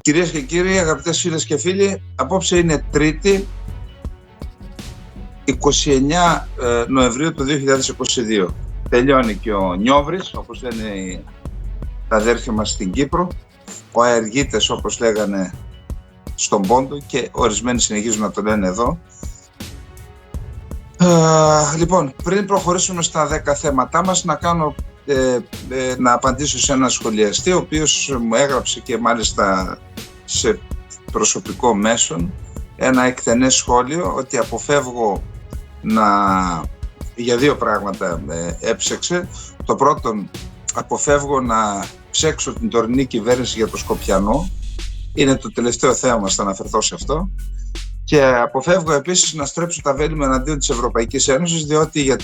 Κυρίες και κύριοι, αγαπητές φίλες και φίλοι, απόψε είναι Τρίτη, 29 Νοεμβρίου του 2022. Τελειώνει και ο Νιόβρης, όπως λένε τα αδέρφια μας στην Κύπρο, ο αεργίτες όπως λέγανε στον Πόντο και ορισμένοι συνεχίζουν να το λένε εδώ. Λοιπόν, πριν προχωρήσουμε στα 10 θέματά μας, να απαντήσω σε ένα σχολιαστή, ο οποίος μου έγραψε και μάλιστα σε προσωπικό μέσον ένα εκτενές σχόλιο ότι αποφεύγω για δύο πράγματα έψεξε. Το πρώτον, αποφεύγω να ψέξω την τωρινή κυβέρνηση για το Σκοπιανό. Είναι το τελευταίο θέμα μας, θα αναφερθώ σε αυτό. Και αποφεύγω επίσης να στρέψω τα βέλη μου εναντίον της Ευρωπαϊκής Ένωσης, διότι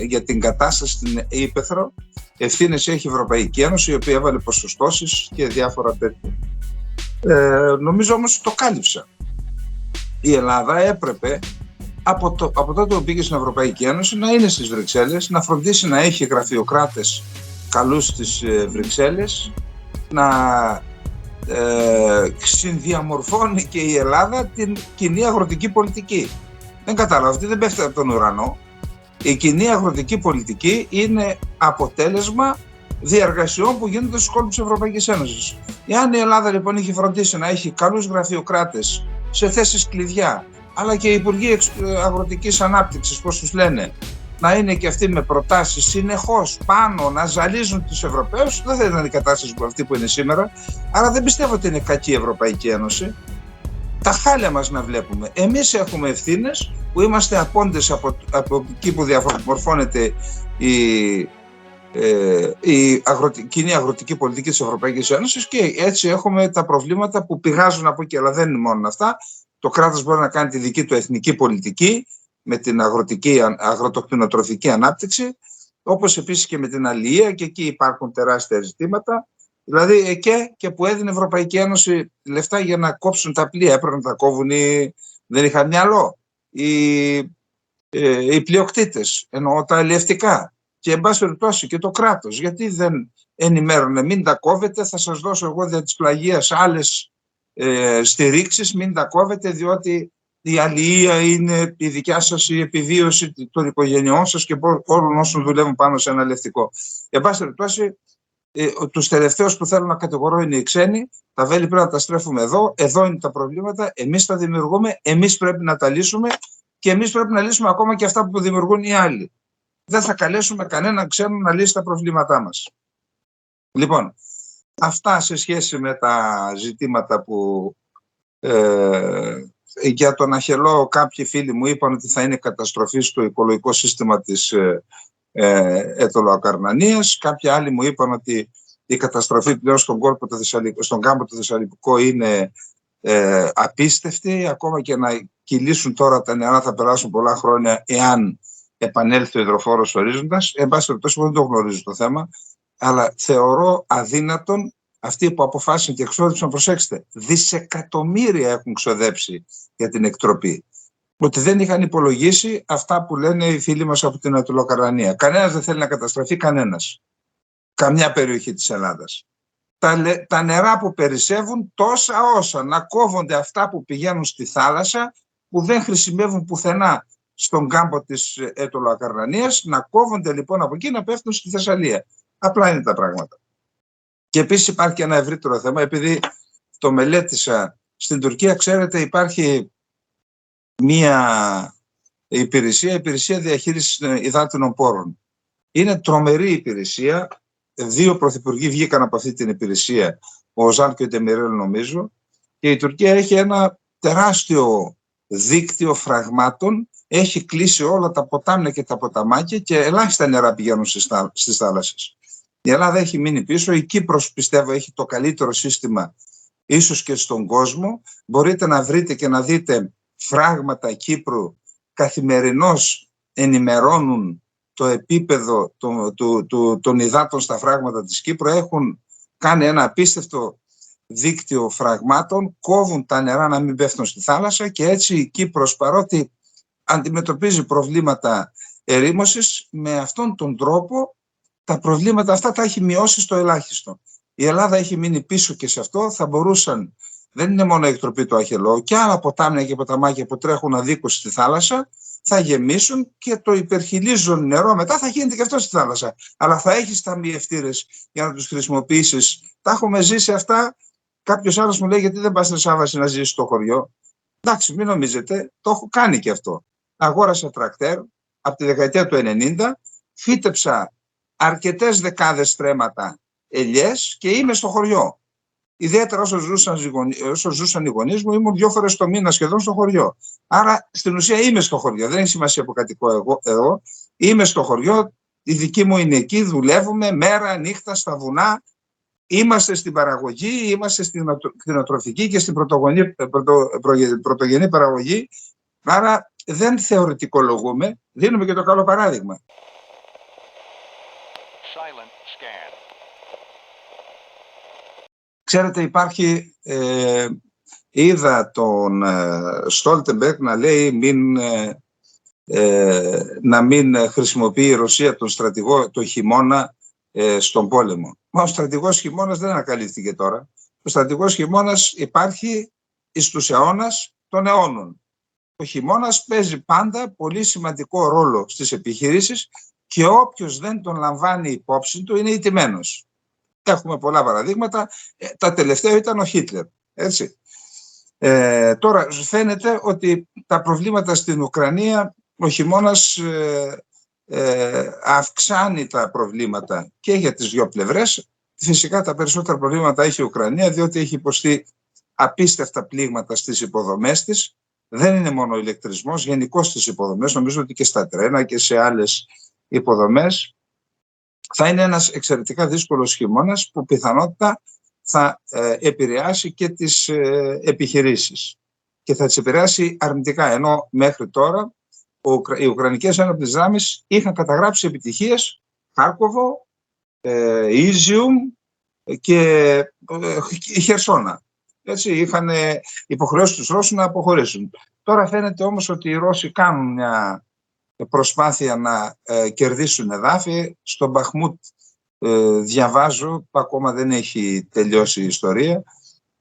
για την κατάσταση στην Ήπεθρο ευθύνες έχει η Ευρωπαϊκή Ένωση, η οποία έβαλε ποσοστώσεις και διάφορα τέτοια. Νομίζω όμως το κάλυψα. Η Ελλάδα έπρεπε από τότε που πήγε στην Ευρωπαϊκή Ένωση να είναι στις Βρυξέλλες, να φροντίσει να έχει γραφειοκράτες καλούς στις Βρυξέλλες, να συνδιαμορφώνει και η Ελλάδα την κοινή αγροτική πολιτική. Δεν κατάλαβα, αυτή δεν πέφτει από τον ουρανό. Η κοινή αγροτική πολιτική είναι αποτέλεσμα διαργασιών που γίνονται στους κόλπους της Ευρωπαϊκής Ένωσης. Εάν η Ελλάδα λοιπόν είχε φροντίσει να έχει καλούς γραφειοκράτες σε θέσεις κλειδιά, αλλά και οι Υπουργοί Αγροτικής Ανάπτυξης, πώς τους λένε, να είναι και αυτοί με προτάσεις συνεχώς πάνω, να ζαλίζουν τους Ευρωπαίους, δεν θα ήταν η κατάσταση που αυτή που είναι σήμερα. Άρα δεν πιστεύω ότι είναι κακή η Ευρωπαϊκή Ένωση. Τα χάλια μας να βλέπουμε. Εμείς έχουμε ευθύνες που είμαστε απόντες από εκεί που διαμορφώνεται η κοινή αγροτική πολιτική της Ευρωπαϊκής Ένωσης, και έτσι έχουμε τα προβλήματα που πηγάζουν από εκεί. Αλλά δεν είναι μόνο αυτά. Το κράτος μπορεί να κάνει τη δική του εθνική πολιτική με την αγροτοκτηνοτροφική ανάπτυξη, όπως επίσης και με την αλληλεία, και εκεί υπάρχουν τεράστια ζητήματα. Δηλαδή και που έδινε η Ευρωπαϊκή Ένωση λεφτά για να κόψουν τα πλοία, έπρεπε να τα κόβουν δεν είχαν μυαλό οι πλειοκτήτες, εννοώ τα αλλιευτικά, και εν πάση περιπτώσει και το κράτος, γιατί δεν ενημέρωνε, μην τα κόβετε, θα σας δώσω εγώ δια της πλαγίας άλλες στηρίξεις, μην τα κόβετε, διότι η αλληλεία είναι η δικιά σας η επιβίωση των οικογενειών σας και όλων όσων δουλεύουν πάνω σε ένα αλλιευτικό. Εν πάση περιπτώσει, τους τελευταίους που θέλω να κατηγορώ είναι οι ξένοι. Τα βέλη πρέπει να τα στρέφουμε εδώ είναι τα προβλήματα, εμείς τα δημιουργούμε, εμείς πρέπει να τα λύσουμε, και εμείς πρέπει να λύσουμε ακόμα και αυτά που δημιουργούν οι άλλοι. Δεν θα καλέσουμε κανέναν ξένο να λύσει τα προβλήματά μας. Λοιπόν, αυτά σε σχέση με τα ζητήματα που για τον Αχελό κάποιοι φίλοι μου είπαν ότι θα είναι καταστροφή στο οικολογικό σύστημα της Αιτωλοακαρνανίας. Κάποιοι άλλοι μου είπαν ότι η καταστροφή πλέον στον κάμπο του Θεσσαλικού είναι απίστευτη. Ακόμα και να κυλήσουν τώρα τα νερά θα περάσουν πολλά χρόνια εάν επανέλθει ο υδροφόρος ορίζοντας. Εν πάση περιπτώσει, δεν το γνωρίζω το θέμα, αλλά θεωρώ αδύνατον αυτοί που αποφάσισαν και εξόδεψαν, προσέξτε, δισεκατομμύρια έχουν ξοδέψει για την εκτροπή, ότι δεν είχαν υπολογίσει αυτά που λένε οι φίλοι μας από την Αιτωλοακαρνανία. Κανένας δεν θέλει να καταστραφεί, κανένας. Καμιά περιοχή της Ελλάδας. Τα νερά που περισσεύουν, τόσα όσα να κόβονται αυτά που πηγαίνουν στη θάλασσα, που δεν χρησιμεύουν πουθενά στον κάμπο της Αιτωλοακαρνανίας, να κόβονται λοιπόν από εκεί, να πέφτουν στη Θεσσαλία. Απλά είναι τα πράγματα. Και επίσης υπάρχει και ένα ευρύτερο θέμα, επειδή το μελέτησα. Στην Τουρκία, ξέρετε, υπάρχει μία υπηρεσία διαχείρισης υδάτινων πόρων. Είναι τρομερή υπηρεσία. 2 πρωθυπουργοί βγήκαν από αυτή την υπηρεσία, ο Οζάν και ο Ντεμιρέλ νομίζω, και η Τουρκία έχει ένα τεράστιο δίκτυο φραγμάτων, έχει κλείσει όλα τα ποτάμια και τα ποταμάκια και ελάχιστα νερά πηγαίνουν στις θάλασσες. Η Ελλάδα έχει μείνει πίσω. Η Κύπρος, πιστεύω, έχει το καλύτερο σύστημα ίσως και στον κόσμο. Μπορείτε να βρείτε και να δείτε φράγματα Κύπρου, καθημερινώς ενημερώνουν το επίπεδο των υδάτων στα φράγματα της Κύπρου. Έχουν κάνει ένα απίστευτο δίκτυο φραγμάτων, κόβουν τα νερά να μην πέφτουν στη θάλασσα, και έτσι η Κύπρος, παρότι αντιμετωπίζει προβλήματα ερήμωσης, με αυτόν τον τρόπο τα προβλήματα αυτά τα έχει μειώσει στο ελάχιστο. Η Ελλάδα έχει μείνει πίσω και σε αυτό. Θα μπορούσαν δεν είναι μόνο η εκτροπή του Αχελώου, και άλλα ποτάμια και ποταμάκια που τρέχουν αδίκως στη θάλασσα θα γεμίσουν και το υπερχιλίζον νερό μετά θα γίνεται και αυτό στη θάλασσα. Αλλά θα έχεις ταμιευτήρες για να τους χρησιμοποιήσεις. Τα έχουμε ζήσει αυτά. Κάποιος άλλος μου λέει, γιατί δεν πας στη Σάββαση να ζήσεις στο χωριό? Εντάξει, μην νομίζετε, το έχω κάνει και αυτό. Αγόρασα τρακτέρ από τη δεκαετία του 90, φύτεψα αρκετές δεκάδες στρέμματα ελιές και είμαι στο χωριό. Ιδιαίτερα όσο ζούσαν οι γονείς μου, ήμουν 2 φορές το μήνα σχεδόν στο χωριό. Άρα στην ουσία είμαι στο χωριό. Δεν έχει σημασία που κατοικώ εγώ εδώ. Είμαι στο χωριό, η δική μου είναι εκεί, δουλεύουμε μέρα, νύχτα, στα βουνά. Είμαστε στην παραγωγή, είμαστε στην κτηνοτροφική και στην πρωτογενή παραγωγή. Άρα δεν θεωρητικολογούμε, δίνουμε και το καλό παράδειγμα. Ξέρετε, υπάρχει, είδα τον Στόλτεμπεργκ να λέει να μην χρησιμοποιεί η Ρωσία τον στρατηγό το χειμώνα στον πόλεμο. Μα ο στρατηγός χειμώνας δεν ανακαλύφθηκε τώρα. Ο στρατηγός χειμώνας υπάρχει εις τους αιώνας των αιώνων. Ο χειμώνας παίζει πάντα πολύ σημαντικό ρόλο στις επιχειρήσεις και όποιος δεν τον λαμβάνει υπόψη του είναι ηττημένος. Έχουμε πολλά παραδείγματα. Τα τελευταία ήταν ο Χίτλερ. Έτσι. Τώρα φαίνεται ότι τα προβλήματα στην Ουκρανία, ο χειμώνας αυξάνει τα προβλήματα και για τις δύο πλευρές. Φυσικά τα περισσότερα προβλήματα έχει η Ουκρανία, διότι έχει υποστεί απίστευτα πλήγματα στις υποδομές της. Δεν είναι μόνο ο ηλεκτρισμός, γενικώς στις υποδομές. Νομίζω ότι και στα τρένα και σε άλλες υποδομές θα είναι ένας εξαιρετικά δύσκολος χειμώνας που πιθανότητα θα επηρεάσει και τις επιχειρήσεις και θα τις επηρεάσει αρνητικά, ενώ μέχρι τώρα οι Ουκρανικές ένοπλες δυνάμεις είχαν καταγράψει επιτυχίες Χάρκοβο, Ίζιουμ και Χερσόνα. Έτσι, είχαν υποχρεώσει τους Ρώσους να αποχωρήσουν. Τώρα φαίνεται όμως ότι οι Ρώσοι κάνουν μια προσπάθεια να κερδίσουν εδάφη. Στον Μπαχμούτ διαβάζω, που ακόμα δεν έχει τελειώσει η ιστορία,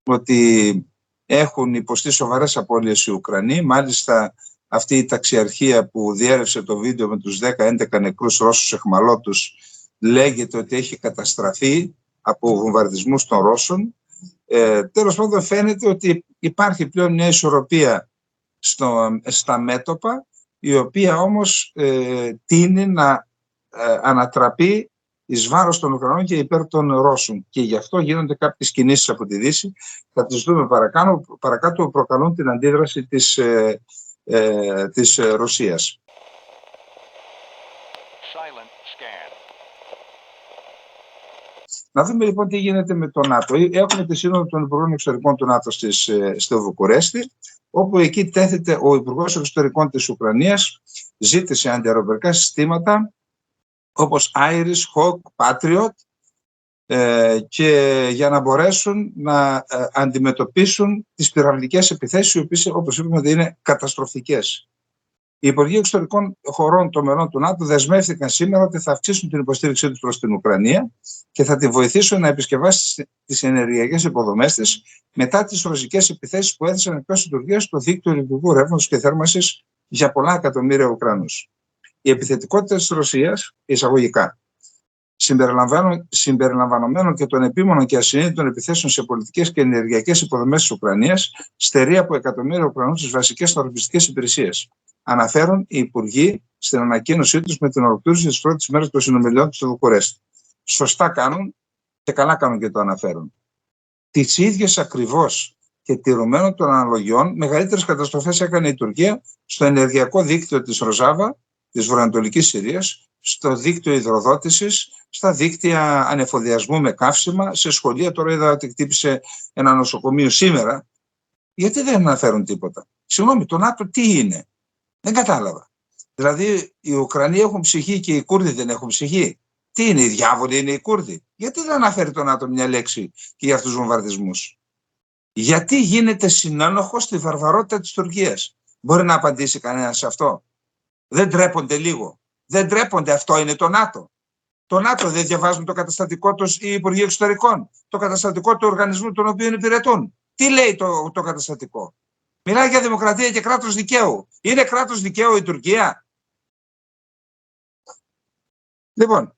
ότι έχουν υποστεί σοβαρές απώλειες οι Ουκρανοί. Μάλιστα αυτή η ταξιαρχία που διέρευσε το βίντεο με τους 10-11 νεκρούς Ρώσους εχμαλώτους λέγεται ότι έχει καταστραφεί από βομβαρδισμούς των Ρώσων. Τέλος πάντων φαίνεται ότι υπάρχει πλέον μια ισορροπία στα μέτωπα, η οποία όμως τείνει να ανατραπεί εις βάρος των Ουκρανών και υπέρ των Ρώσων. Και γι' αυτό γίνονται κάποιες κινήσεις από τη Δύση. Θα τις δούμε παρακάτω που προκαλούν την αντίδραση της Ρωσίας. Να δούμε λοιπόν τι γίνεται με το ΝΑΤΟ. Έχουμε τη Σύνοδο των Υπουργών Εξωτερικών του ΝΑΤΟ στο Βουκουρέστι, όπου εκεί τέλεται ο Υπουργός Εξωτερικών της Ουκρανίας, ζήτησε αντιαεροπορικά συστήματα όπως Iris, Hawk, Patriot, και για να μπορέσουν να αντιμετωπίσουν τις πυραυλικές επιθέσεις, οι οποίες, όπως είπαμε, είναι καταστροφικές. Οι Υπουργοί Εξωτερικών χωρών των μελών του ΝΑΤΟ δεσμεύτηκαν σήμερα ότι θα αυξήσουν την υποστήριξή τους προς την Ουκρανία και θα τη βοηθήσουν να επισκευάσει τις ενεργειακές υποδομές της μετά τις ρωσικές επιθέσεις που έθεσαν εκτός λειτουργίας στο δίκτυο ηλεκτρικού ρεύματος και θέρμανσης για πολλά εκατομμύρια Ουκρανούς. Η επιθετικότητα της Ρωσίας, εισαγωγικά, συμπεριλαμβανομένων και των επίμονων και ασυνείδητων επιθέσεων σε πολιτικές και ενεργειακές υποδομές της Ουκρανίας, στερεί από εκατομμύρια Ουκρανούς τις βασικές ανθρωπιστικές υπηρεσίες. Αναφέρουν οι υπουργοί στην ανακοίνωσή τους με την ολοκλήρωση της πρώτης μέρας των συνομιλιών του στο Βουκουρέστι. Σωστά κάνουν και καλά κάνουν και το αναφέρουν. Τις ίδιες ακριβώς και τηρουμένων των αναλογιών, μεγαλύτερες καταστροφές έκανε η Τουρκία στο ενεργειακό δίκτυο της Ροζάβα, της βορειοανατολικής Συρίας, στο δίκτυο υδροδότησης, στα δίκτυα ανεφοδιασμού με καύσιμα, σε σχολεία. Τώρα είδα ότι χτύπησε ένα νοσοκομείο σήμερα. Γιατί δεν αναφέρουν τίποτα? Συγγνώμη, το ΝΑΤΟ τι είναι? Δεν κατάλαβα. Δηλαδή οι Ουκρανοί έχουν ψυχή και οι Κούρδοι δεν έχουν ψυχή. Τι είναι, οι διάβολοι είναι οι Κούρδοι? Γιατί δεν αναφέρει το ΝΑΤΟ μια λέξη και για αυτούς τους βομβαρδισμούς? Γιατί γίνεται συνένοχος στη βαρβαρότητα της Τουρκίας? Μπορεί να απαντήσει κανένας σε αυτό? Δεν ντρέπονται λίγο? Δεν ντρέπονται? Αυτό είναι το ΝΑΤΟ. Το ΝΑΤΟ δεν διαβάζουν το καταστατικό τους οι Υπουργοί Εξωτερικών, το καταστατικό του οργανισμού τον οποίο υπηρετούν? Τι λέει το καταστατικό? Μιλάει για δημοκρατία και κράτος δικαίου. Είναι κράτος δικαίου η Τουρκία? Λοιπόν,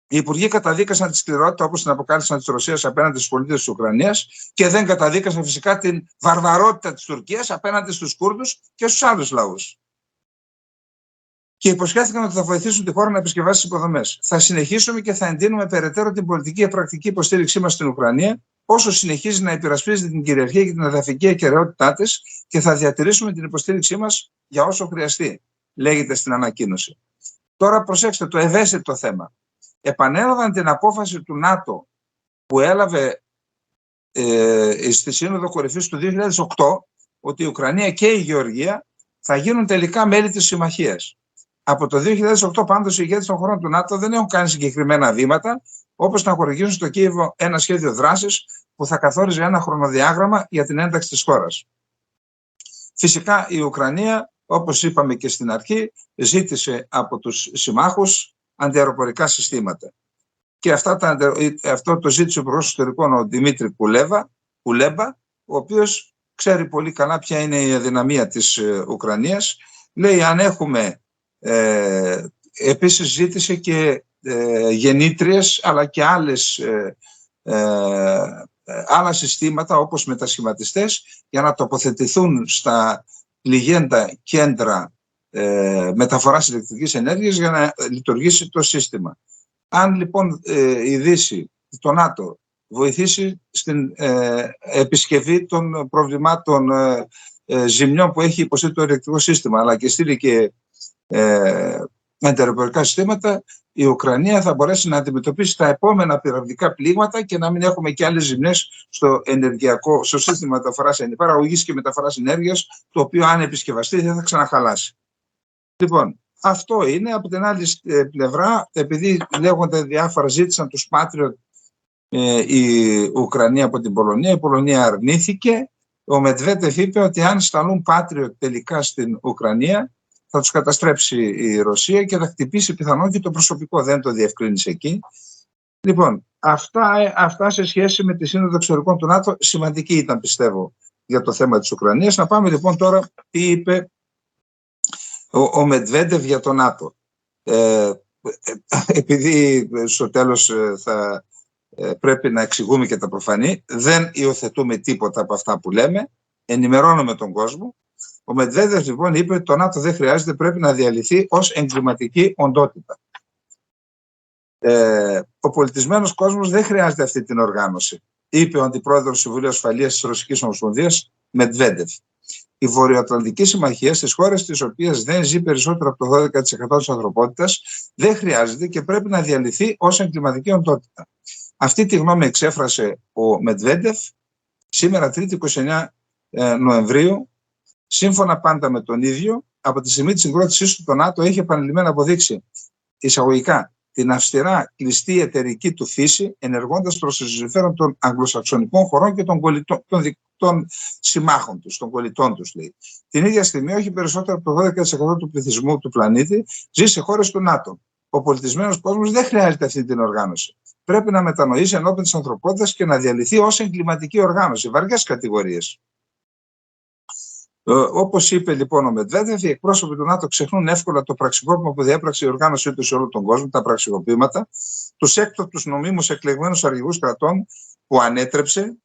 οι υπουργοί καταδίκασαν τη σκληρότητα, όπως την αποκάλυψαν, της Ρωσίας απέναντι στους πολίτες της Ουκρανίας και δεν καταδίκασαν φυσικά την βαρβαρότητα της Τουρκίας απέναντι στους Κούρδους και στους άλλους λαούς. Και υποσχέθηκαν ότι θα βοηθήσουν τη χώρα να επισκευάσει τις υποδομές. Θα συνεχίσουμε και θα εντείνουμε περαιτέρω την πολιτική και πρακτική υποστήριξή μας στην Ουκρανία, όσο συνεχίζει να υπερασπίζεται την κυριαρχία και την εδαφική ακεραιότητά της, και θα διατηρήσουμε την υποστήριξή μας για όσο χρειαστεί, λέγεται στην ανακοίνωση. Τώρα προσέξτε το ευαίσθητο θέμα. Επανέλαβαν την απόφαση του ΝΑΤΟ που έλαβε στη Σύνοδο Κορυφής του 2008, ότι η Ουκρανία και η Γεωργία θα γίνουν τελικά μέλη της συμμαχίας. Από το 2008 πάντως οι ηγέτες των χωρών του ΝΑΤΟ δεν έχουν κάνει συγκεκριμένα βήματα, όπως να χορηγήσουν στο Κίεβο ένα σχέδιο δράσης που θα καθόριζε ένα χρονοδιάγραμμα για την ένταξη της χώρας. Φυσικά η Ουκρανία, όπως είπαμε και στην αρχή, ζήτησε από τους συμμάχους αντιαεροπορικά συστήματα. Και αυτό το ζήτησε ο Υπουργός Εξωτερικών, ο Δημήτρη Κουλέμπα, ο οποίος ξέρει πολύ καλά ποια είναι η αδυναμία της Ουκρανίας. Λέει, αν έχουμε, επίσης ζήτησε και γεννήτριες αλλά και άλλα συστήματα όπως μετασχηματιστές για να τοποθετηθούν στα πληγέντα κέντρα μεταφοράς ηλεκτρικής ενέργειας για να λειτουργήσει το σύστημα. Αν λοιπόν η Δύση, το ΝΑΤΟ, βοηθήσει στην επισκευή των προβλημάτων ζημιών που έχει υποστεί το ηλεκτρικό σύστημα, αλλά και στείλει και αντιαεροπορικά συστήματα, η Ουκρανία θα μπορέσει να αντιμετωπίσει τα επόμενα πυραυλικά πλήγματα και να μην έχουμε και άλλες ζημιές στο σύστημα παραγωγής και μεταφοράς ενέργειας, το οποίο αν επισκευαστεί δεν θα ξαναχαλάσει. Λοιπόν, αυτό είναι. Από την άλλη πλευρά, επειδή λέγονται διάφορα, ζήτησαν τους Patriot η Ουκρανία από την Πολωνία, η Πολωνία αρνήθηκε. Ο Μετβέντεφ είπε ότι αν σταλούν Patriot τελικά στην Ουκρανία, θα τους καταστρέψει η Ρωσία και θα χτυπήσει πιθανόν και το προσωπικό. Δεν το διευκρίνησε εκεί. Λοιπόν, αυτά σε σχέση με τη Σύνοδο Εξωτερικών του ΝΑΤΟ, σημαντική ήταν, πιστεύω, για το θέμα της Ουκρανίας. Να πάμε λοιπόν τώρα τι είπε ο Μετβέντεφ για το ΝΑΤΟ. Επειδή στο τέλος θα πρέπει να εξηγούμε και τα προφανή, δεν υιοθετούμε τίποτα από αυτά που λέμε, ενημερώνουμε τον κόσμο. Ο Μετβέντεφ λοιπόν είπε ότι το ΝΑΤΟ δεν χρειάζεται, πρέπει να διαλυθεί ως εγκληματική οντότητα. Ο πολιτισμένος κόσμος δεν χρειάζεται αυτή την οργάνωση, είπε ο αντιπρόεδρος του Συμβουλίου Ασφαλείας της Ρωσικής Ομοσπονδίας, Μετβέντεφ. Η Βορειοατλαντική Συμμαχία στις χώρες τις οποίες δεν ζει περισσότερο από το 12% της ανθρωπότητας δεν χρειάζεται και πρέπει να διαλυθεί ως εγκληματική οντότητα. Αυτή τη γνώμη εξέφρασε ο Μετβέντεφ σήμερα 3η 29 Νοεμβρίου, σύμφωνα πάντα με τον ίδιο, από τη στιγμή της συγκρότησής του το ΝΑΤΟ έχει επανειλημμένα αποδείξει εισαγωγικά την αυστηρά κλειστή εταιρική του φύση, ενεργώντας προς το συμφέρον των αγγλοσαξονικών χωρών και των συμμάχων τους, των κολλητών τους, λέει. Την ίδια στιγμή, όχι περισσότερο από το 12% του πληθυσμού του πλανήτη ζει σε χώρες του ΝΑΤΟ. Ο πολιτισμένος κόσμος δεν χρειάζεται αυτή την οργάνωση. Πρέπει να μετανοήσει ενώπιον της ανθρωπότητας και να διαλυθεί ως εγκληματική οργάνωση, βαριές κατηγορίες. Όπως είπε λοιπόν ο Μετβέντεφ, οι εκπρόσωποι του ΝΑΤΟ ξεχνούν εύκολα το πραξικόπημα που διέπραξε η οργάνωσή του σε όλο τον κόσμο, τα πραξικοπήματα, τους έκτοτους νομίμους εκλεγμένους αρχηγούς κρατών που ανέτρεψε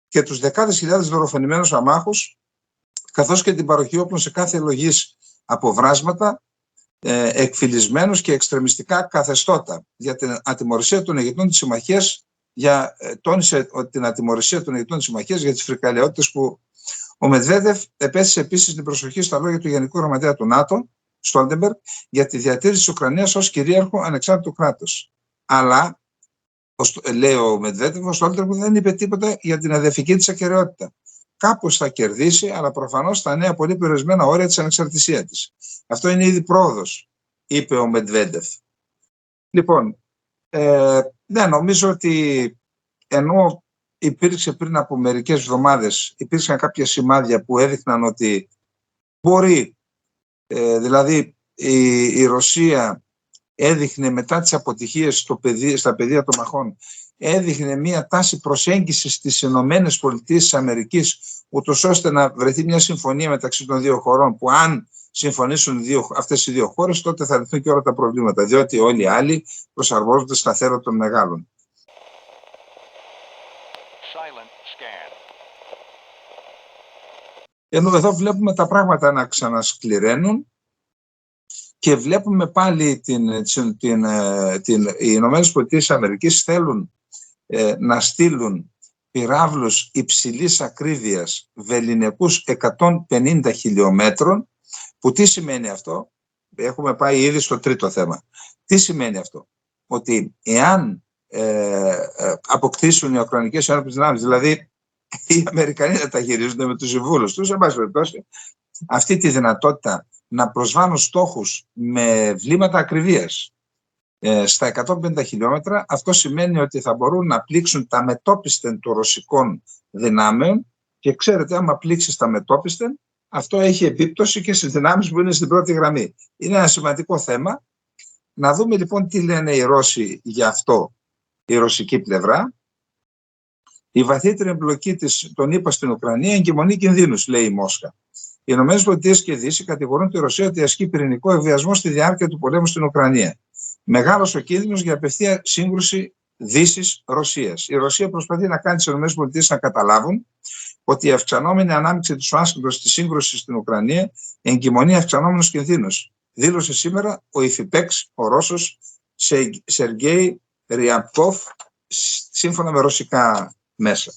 και τους δεκάδες χιλιάδες δολοφονημένους αμάχους, καθώς και την παροχή όπλων σε κάθε λογής αποβράσματα, εκφυλισμένους και εξτρεμιστικά καθεστώτα για την ατιμωρησία των ηγετών της Συμμαχίας, τόνισε την ατιμωρησία των ηγετών της Συμμαχίας για τις φρικαλαιότητες που. Ο Μετβέντεφ επέστησε επίσης την προσοχή στα λόγια του Γενικού Γραμματέα του ΝΑΤΟ, Στόλτεμπεργκ, για τη διατήρηση της Ουκρανίας ως κυρίαρχο ανεξάρτητο κράτος. Αλλά, λέει ο Μετβέντεφ, ο Στόλτεμπεργκ δεν είπε τίποτα για την εδαφική της ακεραιότητα. Κάπως θα κερδίσει, αλλά προφανώς στα νέα πολύ περιορισμένα όρια της ανεξαρτησίας της. Αυτό είναι ήδη πρόοδος, είπε ο Μετβέντεφ. Λοιπόν, νομίζω ότι ενώ υπήρξε πριν από μερικές εβδομάδες, υπήρξαν κάποια σημάδια που έδειχναν ότι μπορεί, δηλαδή η Ρωσία έδειχνε μετά τις αποτυχίες στα πεδία των μαχών έδειχνε μια τάση προσέγγισης στις ΗΠΑ, ούτως ώστε να βρεθεί μια συμφωνία μεταξύ των δύο χωρών, που αν συμφωνήσουν αυτές οι δύο χώρες, τότε θα λυθούν και όλα τα προβλήματα, διότι όλοι οι άλλοι προσαρμόζονται στα θέρα των μεγάλων. Ενώ εδώ βλέπουμε τα πράγματα να ξανασκληραίνουν και βλέπουμε πάλι οι ΗΠΑ θέλουν να στείλουν πυράβλους υψηλής ακρίβειας βεληνικούς 150 χιλιόμετρων, που τι σημαίνει αυτό? Έχουμε πάει ήδη στο τρίτο θέμα. Τι σημαίνει αυτό? Ότι εάν αποκτήσουν οι Ουκρανικές Ένοπλες Δυνάμεις, δηλαδή οι Αμερικανοί να τα χειρίζονται με τους συμβούλους τους, εν πάση περιπτώσει, αυτή τη δυνατότητα να προσβάλλουν στόχους με βλήματα ακριβίας στα 150 χιλιόμετρα, αυτό σημαίνει ότι θα μπορούν να πλήξουν τα μετόπιστεν των ρωσικών δυνάμεων, και ξέρετε, άμα πλήξει τα μετόπιστεν, αυτό έχει επίπτωση και στις δυνάμεις που είναι στην πρώτη γραμμή. Είναι ένα σημαντικό θέμα. Να δούμε λοιπόν τι λένε οι Ρώσοι γι' αυτό, η ρωσική πλευρά. Η βαθύτερη εμπλοκή των ΗΠΑ στην Ουκρανία εγκυμονεί κινδύνους, λέει η Μόσχα. Οι ΗΠΑ και η Δύση κατηγορούν τη Ρωσία ότι ασκεί πυρηνικό εκβιασμό στη διάρκεια του πολέμου στην Ουκρανία. Μεγάλος ο κίνδυνος για απευθεία σύγκρουση Δύσης-Ρωσίας. Η Ρωσία προσπαθεί να κάνει τις ΗΠΑ να καταλάβουν ότι η αυξανόμενη ανάμειξη της Ουάσιγκτον στη σύγκρουση στην Ουκρανία εγκυμονεί αυξανόμενους κινδύνους. Δήλωσε σήμερα ο υφυπέξ, ο Ρώσος Σεργέη Ριαπκόφ, σύμφωνα με ρωσικά μέσα.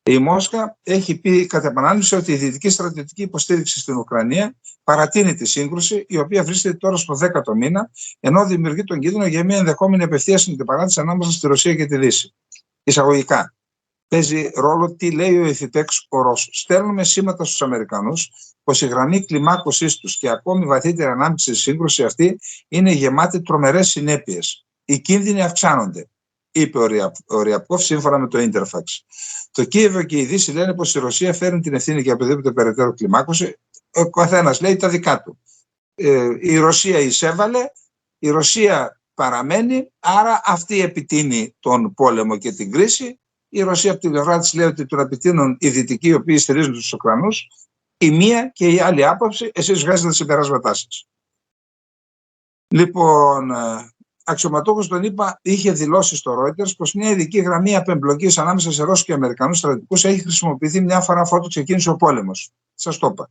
Η Μόσχα έχει πει κατά επανάληψη ότι η δυτική στρατιωτική υποστήριξη στην Ουκρανία παρατείνει τη σύγκρουση, η οποία βρίσκεται τώρα στο 10ο μήνα, ενώ δημιουργεί τον κίνδυνο για μια ενδεχόμενη απευθείας αντιπαράθεση ανάμεσα στη Ρωσία και τη Δύση. Εισαγωγικά, παίζει ρόλο τι λέει ο υφυπέξ ο Ρώσος. Στέλνουμε σήματα στους Αμερικανούς πως η γραμμή κλιμάκωσής τους και ακόμη βαθύτερη ανάμειξη στη σύγκρουση αυτή είναι γεμάτη τρομερές συνέπειες. Οι κίνδυνοι αυξάνονται, είπε ο Ριαπκόφ σύμφωνα με το Interfax. Το Κίεβο και η Δύση λένε πως η Ρωσία φέρνει την ευθύνη για οποιαδήποτε περαιτέρω κλιμάκωση. Ο καθένας λέει τα δικά του. Η Ρωσία εισέβαλε, η Ρωσία παραμένει, άρα αυτή επιτείνει τον πόλεμο και την κρίση. Η Ρωσία από την πλευρά της λέει ότι τον επιτείνουν οι Δυτικοί, οι οποίοι στηρίζουν τους Ουκρανούς. Η μία και η άλλη άποψη, εσείς βγάζετε τα συμπεράσματά σας. Λοιπόν, αξιωματούχος τον ΗΠΑ είχε δηλώσει στο Reuters πως μια ειδική γραμμή απεμπλοκής ανάμεσα σε Ρώσους και Αμερικανούς στρατιωτικούς έχει χρησιμοποιηθεί μια φορά αφού ξεκίνησε ο πόλεμος. Σας το είπα.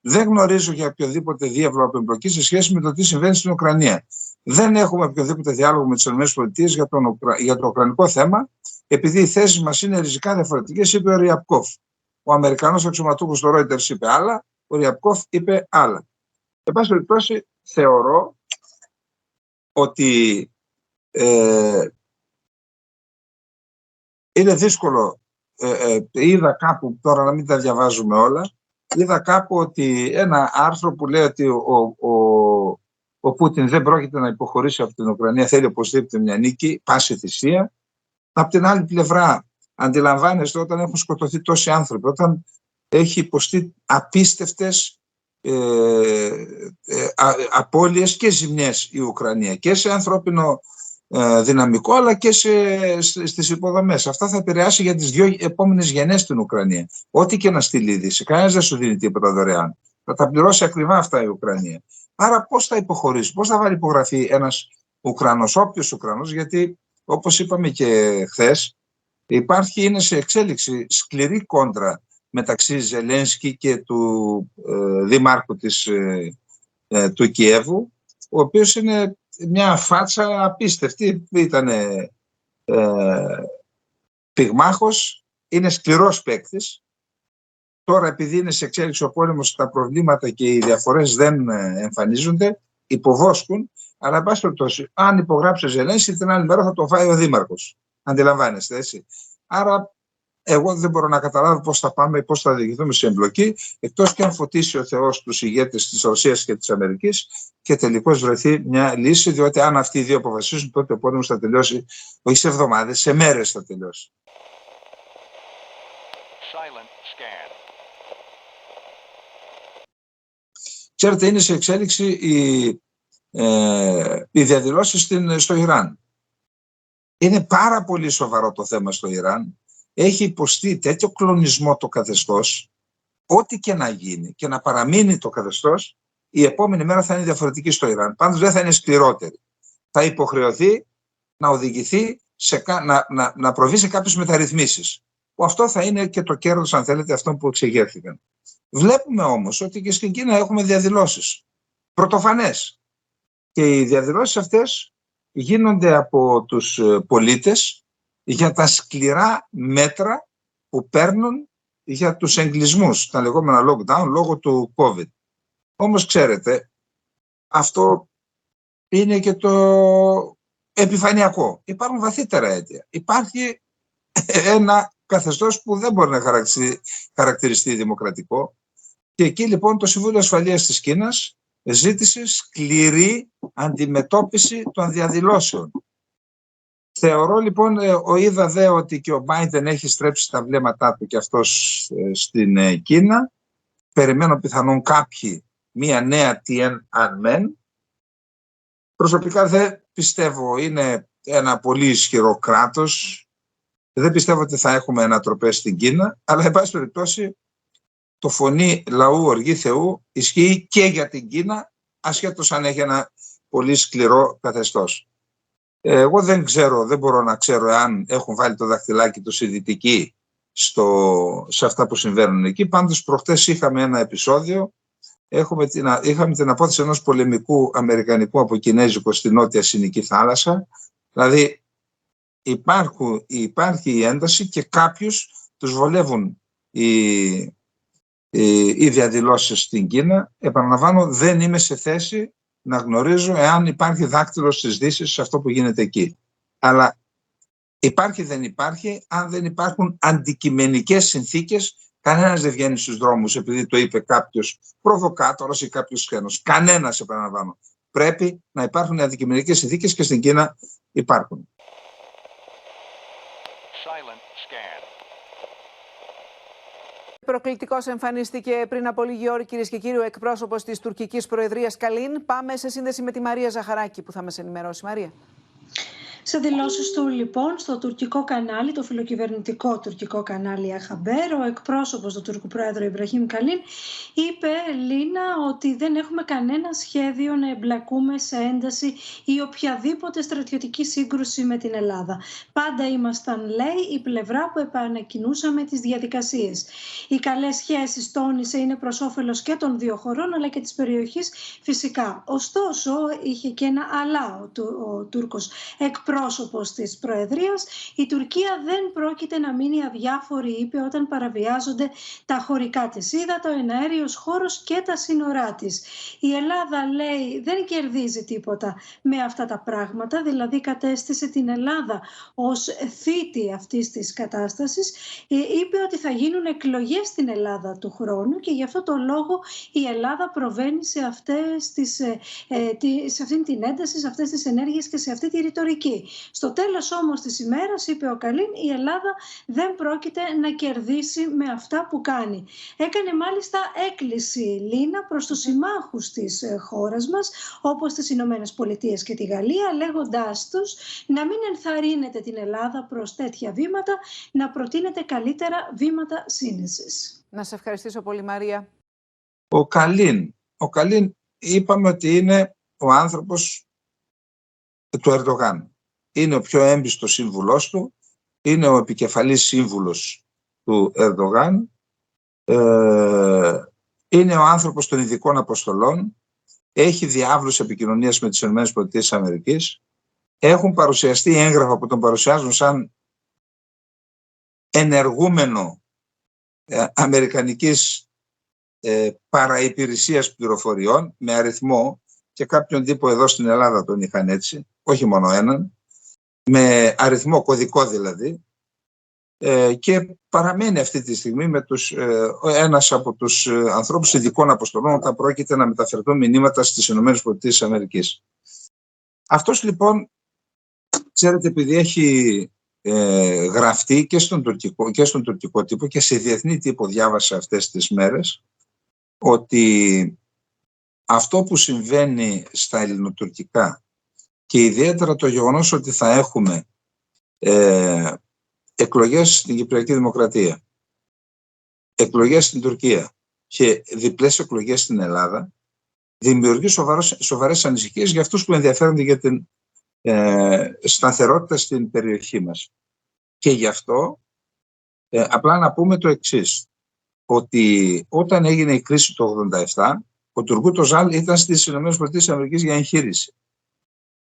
Δεν γνωρίζω για οποιοδήποτε διάβλο απεμπλοκή σε σχέση με το τι συμβαίνει στην Ουκρανία. Δεν έχουμε οποιοδήποτε διάλογο με τις ΗΠΑ για το ουκρανικό θέμα, επειδή οι θέσεις μας είναι ριζικά διαφορετικές, είπε ο Ριαπκόφ. Ο Αμερικανός αξιωματούχος στο Reuters είπε άλλα, ο Ριαπκόφ είπε άλλα. Εν πάση περιπτώσει, θεωρώ ότι είναι δύσκολο. Είδα κάπου, τώρα να μην τα διαβάζουμε όλα, είδα κάπου ότι ένα άρθρο που λέει ότι ο Πούτιν δεν πρόκειται να υποχωρήσει από την Ουκρανία, θέλει οπωσδήποτε μια νίκη, πάση θυσία. Από την άλλη πλευρά, αντιλαμβάνεστε, όταν έχουν σκοτωθεί τόσοι άνθρωποι, όταν έχει υποστεί απίστευτες απώλειες και ζημιές η Ουκρανία και σε ανθρώπινο δυναμικό, αλλά και στις υποδομές. Αυτά θα επηρεάσει για τις 2 επόμενες γενιές την Ουκρανία. Ό,τι και να στείλει η Δύση, κανένας δεν σου δίνει τίποτα δωρεάν. Θα τα πληρώσει ακριβά αυτά η Ουκρανία. Άρα πώς θα υποχωρήσει, πώς θα βάλει υπογραφή ένας Ουκρανός, όποιος Ουκρανός, γιατί όπως είπαμε και χθες, είναι σε εξέλιξη σκληρή κόντρα μεταξύ Ζελένσκι και του δημάρχου του Κιέβου, ο οποίος είναι μια φάτσα απίστευτη, ήταν πυγμάχος, είναι σκληρός παίκτης. Τώρα επειδή είναι σε εξέλιξη ο πόλεμος, τα προβλήματα και οι διαφορές δεν εμφανίζονται, υποβόσκουν, αλλά εν πάση περιπτώσει, αν υπογράψει ο Ζελένσκι, την άλλη μέρα θα το φάει ο δήμαρχος. Αντιλαμβάνεστε, έτσι. Άρα εγώ δεν μπορώ να καταλάβω πώς θα πάμε, πώς θα διηγηθούμε σε εμπλοκή, εκτός και αν φωτίσει ο Θεός τους ηγέτες της Ρωσίας και της Αμερικής και τελικώς βρεθεί μια λύση, διότι αν αυτοί οι δύο αποφασίσουν, τότε ο πόλεμος θα τελειώσει, όχι σε εβδομάδες, σε μέρες θα τελειώσει. Ξέρετε, είναι σε εξέλιξη οι διαδηλώσεις στο Ιράν. Είναι πάρα πολύ σοβαρό το θέμα στο Ιράν. Έχει υποστεί τέτοιο κλονισμό το καθεστώς, ό,τι και να γίνει και να παραμείνει το καθεστώς, η επόμενη μέρα θα είναι διαφορετική στο Ιράν. Πάντως δεν θα είναι σκληρότερη. Θα υποχρεωθεί να οδηγηθεί να προβεί σε κάποιες μεταρρυθμίσεις. Που αυτό θα είναι και το κέρδος, αν θέλετε, αυτών που εξεγέρθηκαν. Βλέπουμε όμως ότι και στην Κίνα έχουμε διαδηλώσεις. Πρωτοφανές. Και οι διαδηλώσεις αυτές γίνονται από τους πολίτες για τα σκληρά μέτρα που παίρνουν για τους εγκλισμούς, τα λεγόμενα lockdown, λόγω του COVID. Όμως ξέρετε, αυτό είναι και το επιφανειακό. Υπάρχουν βαθύτερα αίτια. Υπάρχει ένα καθεστώς που δεν μπορεί να χαρακτηριστεί δημοκρατικό. Και εκεί λοιπόν το Συμβούλιο Ασφαλείας της Κίνας ζήτησε σκληρή αντιμετώπιση των διαδηλώσεων. Θεωρώ λοιπόν, είδα δε ότι και ο Μπάιντεν έχει στρέψει τα βλέμματά του και αυτός στην Κίνα. Περιμένω πιθανόν κάποιοι μία νέα Tiananmen. Προσωπικά δεν πιστεύω, είναι ένα πολύ ισχυρό κράτος. Δεν πιστεύω ότι θα έχουμε ανατροπές στην Κίνα, αλλά εν πάση περιπτώσει το φωνή λαού οργή Θεού ισχύει και για την Κίνα, ασχέτως αν έχει ένα πολύ σκληρό καθεστώς. Εγώ δεν μπορώ να ξέρω αν έχουν βάλει το δαχτυλάκι τους οι Δυτικοί σε αυτά που συμβαίνουν εκεί. Πάντως προχτές είχαμε ένα επεισόδιο, είχαμε την απόθεση ενός πολεμικού αμερικανικού από κινέζικο στη νότια Συνική θάλασσα. Δηλαδή υπάρχει η ένταση και κάποιους τους βολεύουν οι διαδηλώσεις στην Κίνα. Επαναλαμβάνω, δεν είμαι σε θέση να γνωρίζω εάν υπάρχει δάκτυλο στις Δύσεις σε αυτό που γίνεται εκεί. Αλλά υπάρχει δεν υπάρχει, αν δεν υπάρχουν αντικειμενικές συνθήκες, κανένας δεν βγαίνει στους δρόμους επειδή το είπε κάποιος προβοκάτορας ή κάποιος ξένος. Κανένας, επαναλαμβάνω. Πρέπει να υπάρχουν αντικειμενικές συνθήκες και στην Κίνα υπάρχουν. Προκλητικός εμφανίστηκε πριν από λίγη ώρα, κυρίες και κύριοι, ο εκπρόσωπος της τουρκικής προεδρίας Καλίν. Πάμε σε σύνδεση με τη Μαρία Ζαχαράκη που θα μας ενημερώσει. Μαρία. Σε δηλώσεις του λοιπόν στο τουρκικό κανάλι, το φιλοκυβερνητικό τουρκικό κανάλι Αχαμπέρ, ο εκπρόσωπος του Τούρκου Πρόεδρου Ιμπραχήμ Καλίν είπε, Λίνα, ότι δεν έχουμε κανένα σχέδιο να εμπλακούμε σε ένταση ή οποιαδήποτε στρατιωτική σύγκρουση με την Ελλάδα. Πάντα ήμασταν, λέει, η πλευρά που επανακινούσαμε τις διαδικασίες. Οι καλές σχέσεις, τόνισε, είναι προς όφελος και των δύο χωρών αλλά και της περιοχής φυσικά. Ωστόσο, είχε και ένα αλλά ο Τούρκος εκπρόσωπος της Προεδρίας. Η Τουρκία δεν πρόκειται να μείνει αδιάφορη, είπε, όταν παραβιάζονται τα χωρικά της ύδατα, ο εναέριος χώρος και τα σύνορά της. Η Ελλάδα, λέει, δεν κερδίζει τίποτα με αυτά τα πράγματα, δηλαδή κατέστησε την Ελλάδα ως θήτη αυτής της κατάστασης. Είπε ότι θα γίνουν εκλογές στην Ελλάδα του χρόνου και γι' αυτό το λόγο η Ελλάδα προβαίνει σε αυτήν την ένταση, σε αυτές τις ενέργειες και σε αυτή τη ρητορική. Στο τέλος όμως της ημέρας, είπε ο Καλίν, η Ελλάδα δεν πρόκειται να κερδίσει με αυτά που κάνει. Έκανε μάλιστα έκκληση, Λίνα, προς τους συμμάχους της χώρας μας, όπως τις Ηνωμένες Πολιτείες και τη Γαλλία, λέγοντάς τους να μην ενθαρρύνετε την Ελλάδα προς τέτοια βήματα, να προτείνετε καλύτερα βήματα σύνεσης. Να σε ευχαριστήσω πολύ, Μαρία. Ο Καλίν είπαμε ότι είναι ο άνθρωπος του Ερντογάν. Είναι ο πιο έμπιστος σύμβουλός του, είναι ο επικεφαλής σύμβουλος του Ερντογάν, είναι ο άνθρωπος των ειδικών αποστολών, έχει διάβλους επικοινωνίας με τις ΗΠΑ, έχουν παρουσιαστεί έγγραφα που τον παρουσιάζουν σαν ενεργούμενο αμερικανικής παραϋπηρεσίας πληροφοριών με αριθμό, και κάποιον τύπο εδώ στην Ελλάδα τον είχαν έτσι, όχι μόνο έναν, με αριθμό κωδικό δηλαδή, και παραμένει αυτή τη στιγμή με ένας από τους ανθρώπους ειδικών αποστολών όταν πρόκειται να μεταφερθούν μηνύματα στις ΗΠΑ. Αυτός λοιπόν, ξέρετε, επειδή έχει γραφτεί και στον τουρκικό τύπο και σε διεθνή τύπο, διάβασα αυτές τις μέρες ότι αυτό που συμβαίνει στα ελληνοτουρκικά και ιδιαίτερα το γεγονός ότι θα έχουμε εκλογές στην Κυπριακή Δημοκρατία, εκλογές στην Τουρκία και διπλές εκλογές στην Ελλάδα, δημιουργεί σοβαρές ανησυχίες για αυτούς που ενδιαφέρονται για την σταθερότητα στην περιοχή μας. Και γι' αυτό απλά να πούμε το εξής, ότι όταν έγινε η κρίση το 1987, ο Τουρκούτ Οσάλ ήταν στις ΗΠΑ για εγχείρηση.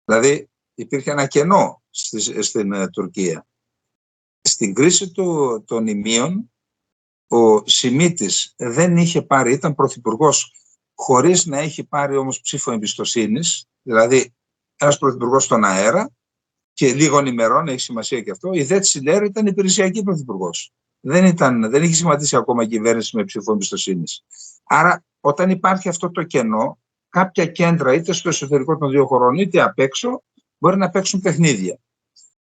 Δηλαδή υπήρχε ένα κενό στην Τουρκία. Στην κρίση των ημείων, ο Σιμίτης δεν είχε πάρει, ήταν πρωθυπουργός χωρίς να έχει πάρει όμως ψήφο εμπιστοσύνης, δηλαδή ένας πρωθυπουργός στον αέρα και λίγων ημερών, έχει σημασία και αυτό. Η Δε Τσιλέρ ήταν υπηρεσιακή πρωθυπουργός. Δεν είχε σχηματίσει ακόμα κυβέρνηση με ψήφο εμπιστοσύνης. Άρα, όταν υπάρχει αυτό το κενό, κάποια κέντρα είτε στο εσωτερικό των δύο χωρών είτε απ' έξω μπορεί να παίξουν παιχνίδια.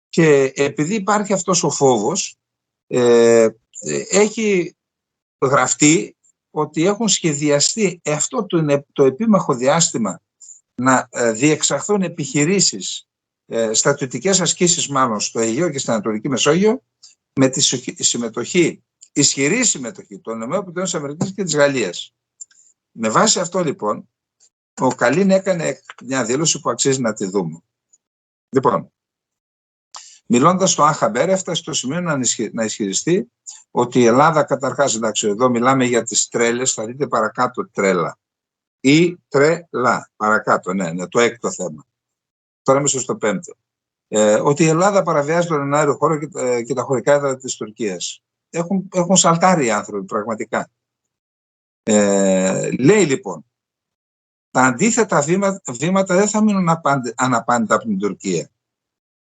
Και επειδή υπάρχει αυτός ο φόβος, έχει γραφτεί ότι έχουν σχεδιαστεί αυτό το επίμαχο διάστημα να διεξαχθούν επιχειρήσεις, στρατιωτικές ασκήσεις μάλλον στο Αιγαίο και στην Ανατολική Μεσόγειο, με τη ισχυρή συμμετοχή των ΗΠΑ και της Γαλλίας. Με βάση αυτό λοιπόν, ο Καλίν έκανε μια δήλωση που αξίζει να τη δούμε. Λοιπόν, μιλώντας στο Αχαμπέρ, έφτασε στο σημείο να ισχυριστεί ότι η Ελλάδα, καταρχάς, εντάξει, εδώ μιλάμε για τις τρέλες, θα δείτε παρακάτω τρέλα. Ή τρέλα, παρακάτω, ναι, το έκτο θέμα. Τώρα είμαστε στο πέμπτο. Ότι η Ελλάδα παραβιάζει τον εναέριο χώρο και τα χωρικά έδρα της Τουρκίας. Έχουν σαλτάρει οι άνθρωποι, πραγματικά. Λέει λοιπόν, τα αντίθετα βήματα δεν θα μείνουν αναπάντητα από την Τουρκία.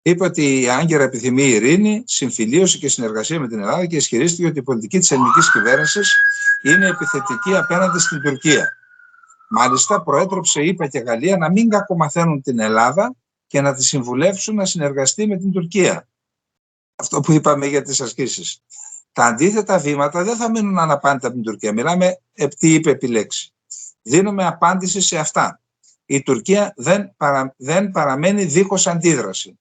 Είπε ότι η Άγκυρα επιθυμεί ειρήνη, συμφιλίωση και συνεργασία με την Ελλάδα και ισχυρίστηκε ότι η πολιτική της ελληνικής κυβέρνησης είναι επιθετική απέναντι στην Τουρκία. Μάλιστα, προέτρεψε, ΗΠΑ και Γαλλία να μην κακομαθαίνουν την Ελλάδα και να τη συμβουλεύσουν να συνεργαστεί με την Τουρκία. Αυτό που είπαμε για τις ασκήσεις. Τα αντίθετα βήματα δεν θα μείνουν αναπάντητα από την Τουρκία. Μιλάμε τι είπε επιλέξει. Δίνουμε απάντηση σε αυτά. Η Τουρκία δεν παραμένει δίχως αντίδραση.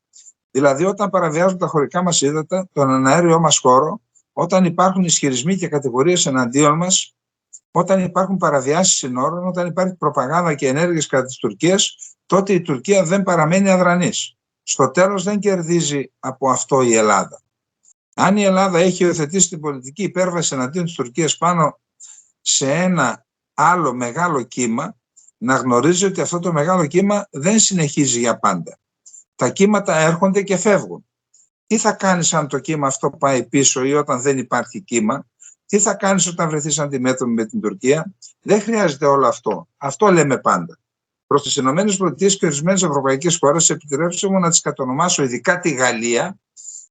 Δηλαδή, όταν παραβιάζουν τα χωρικά μας ύδατα, τον εναέριό μας χώρο, όταν υπάρχουν ισχυρισμοί και κατηγορίες εναντίον μας, όταν υπάρχουν παραβιάσεις συνόρων, όταν υπάρχει προπαγάνδα και ενέργειες κατά της Τουρκίας, τότε η Τουρκία δεν παραμένει αδρανής. Στο τέλος δεν κερδίζει από αυτό η Ελλάδα. Αν η Ελλάδα έχει υιοθετήσει την πολιτική υπέρβαση εναντίον της Τουρκίας πάνω σε ένα άλλο μεγάλο κύμα, να γνωρίζει ότι αυτό το μεγάλο κύμα δεν συνεχίζει για πάντα. Τα κύματα έρχονται και φεύγουν. Τι θα κάνεις αν το κύμα αυτό πάει πίσω ή όταν δεν υπάρχει κύμα? Τι θα κάνεις όταν βρεθείς αντιμέτωπη με την Τουρκία? Δεν χρειάζεται όλο αυτό. Αυτό λέμε πάντα. Προς τις ΗΠΑ και ορισμένες ευρωπαϊκές χώρες, επιτρέψτε μου να τις κατονομάσω, ειδικά τη Γαλλία,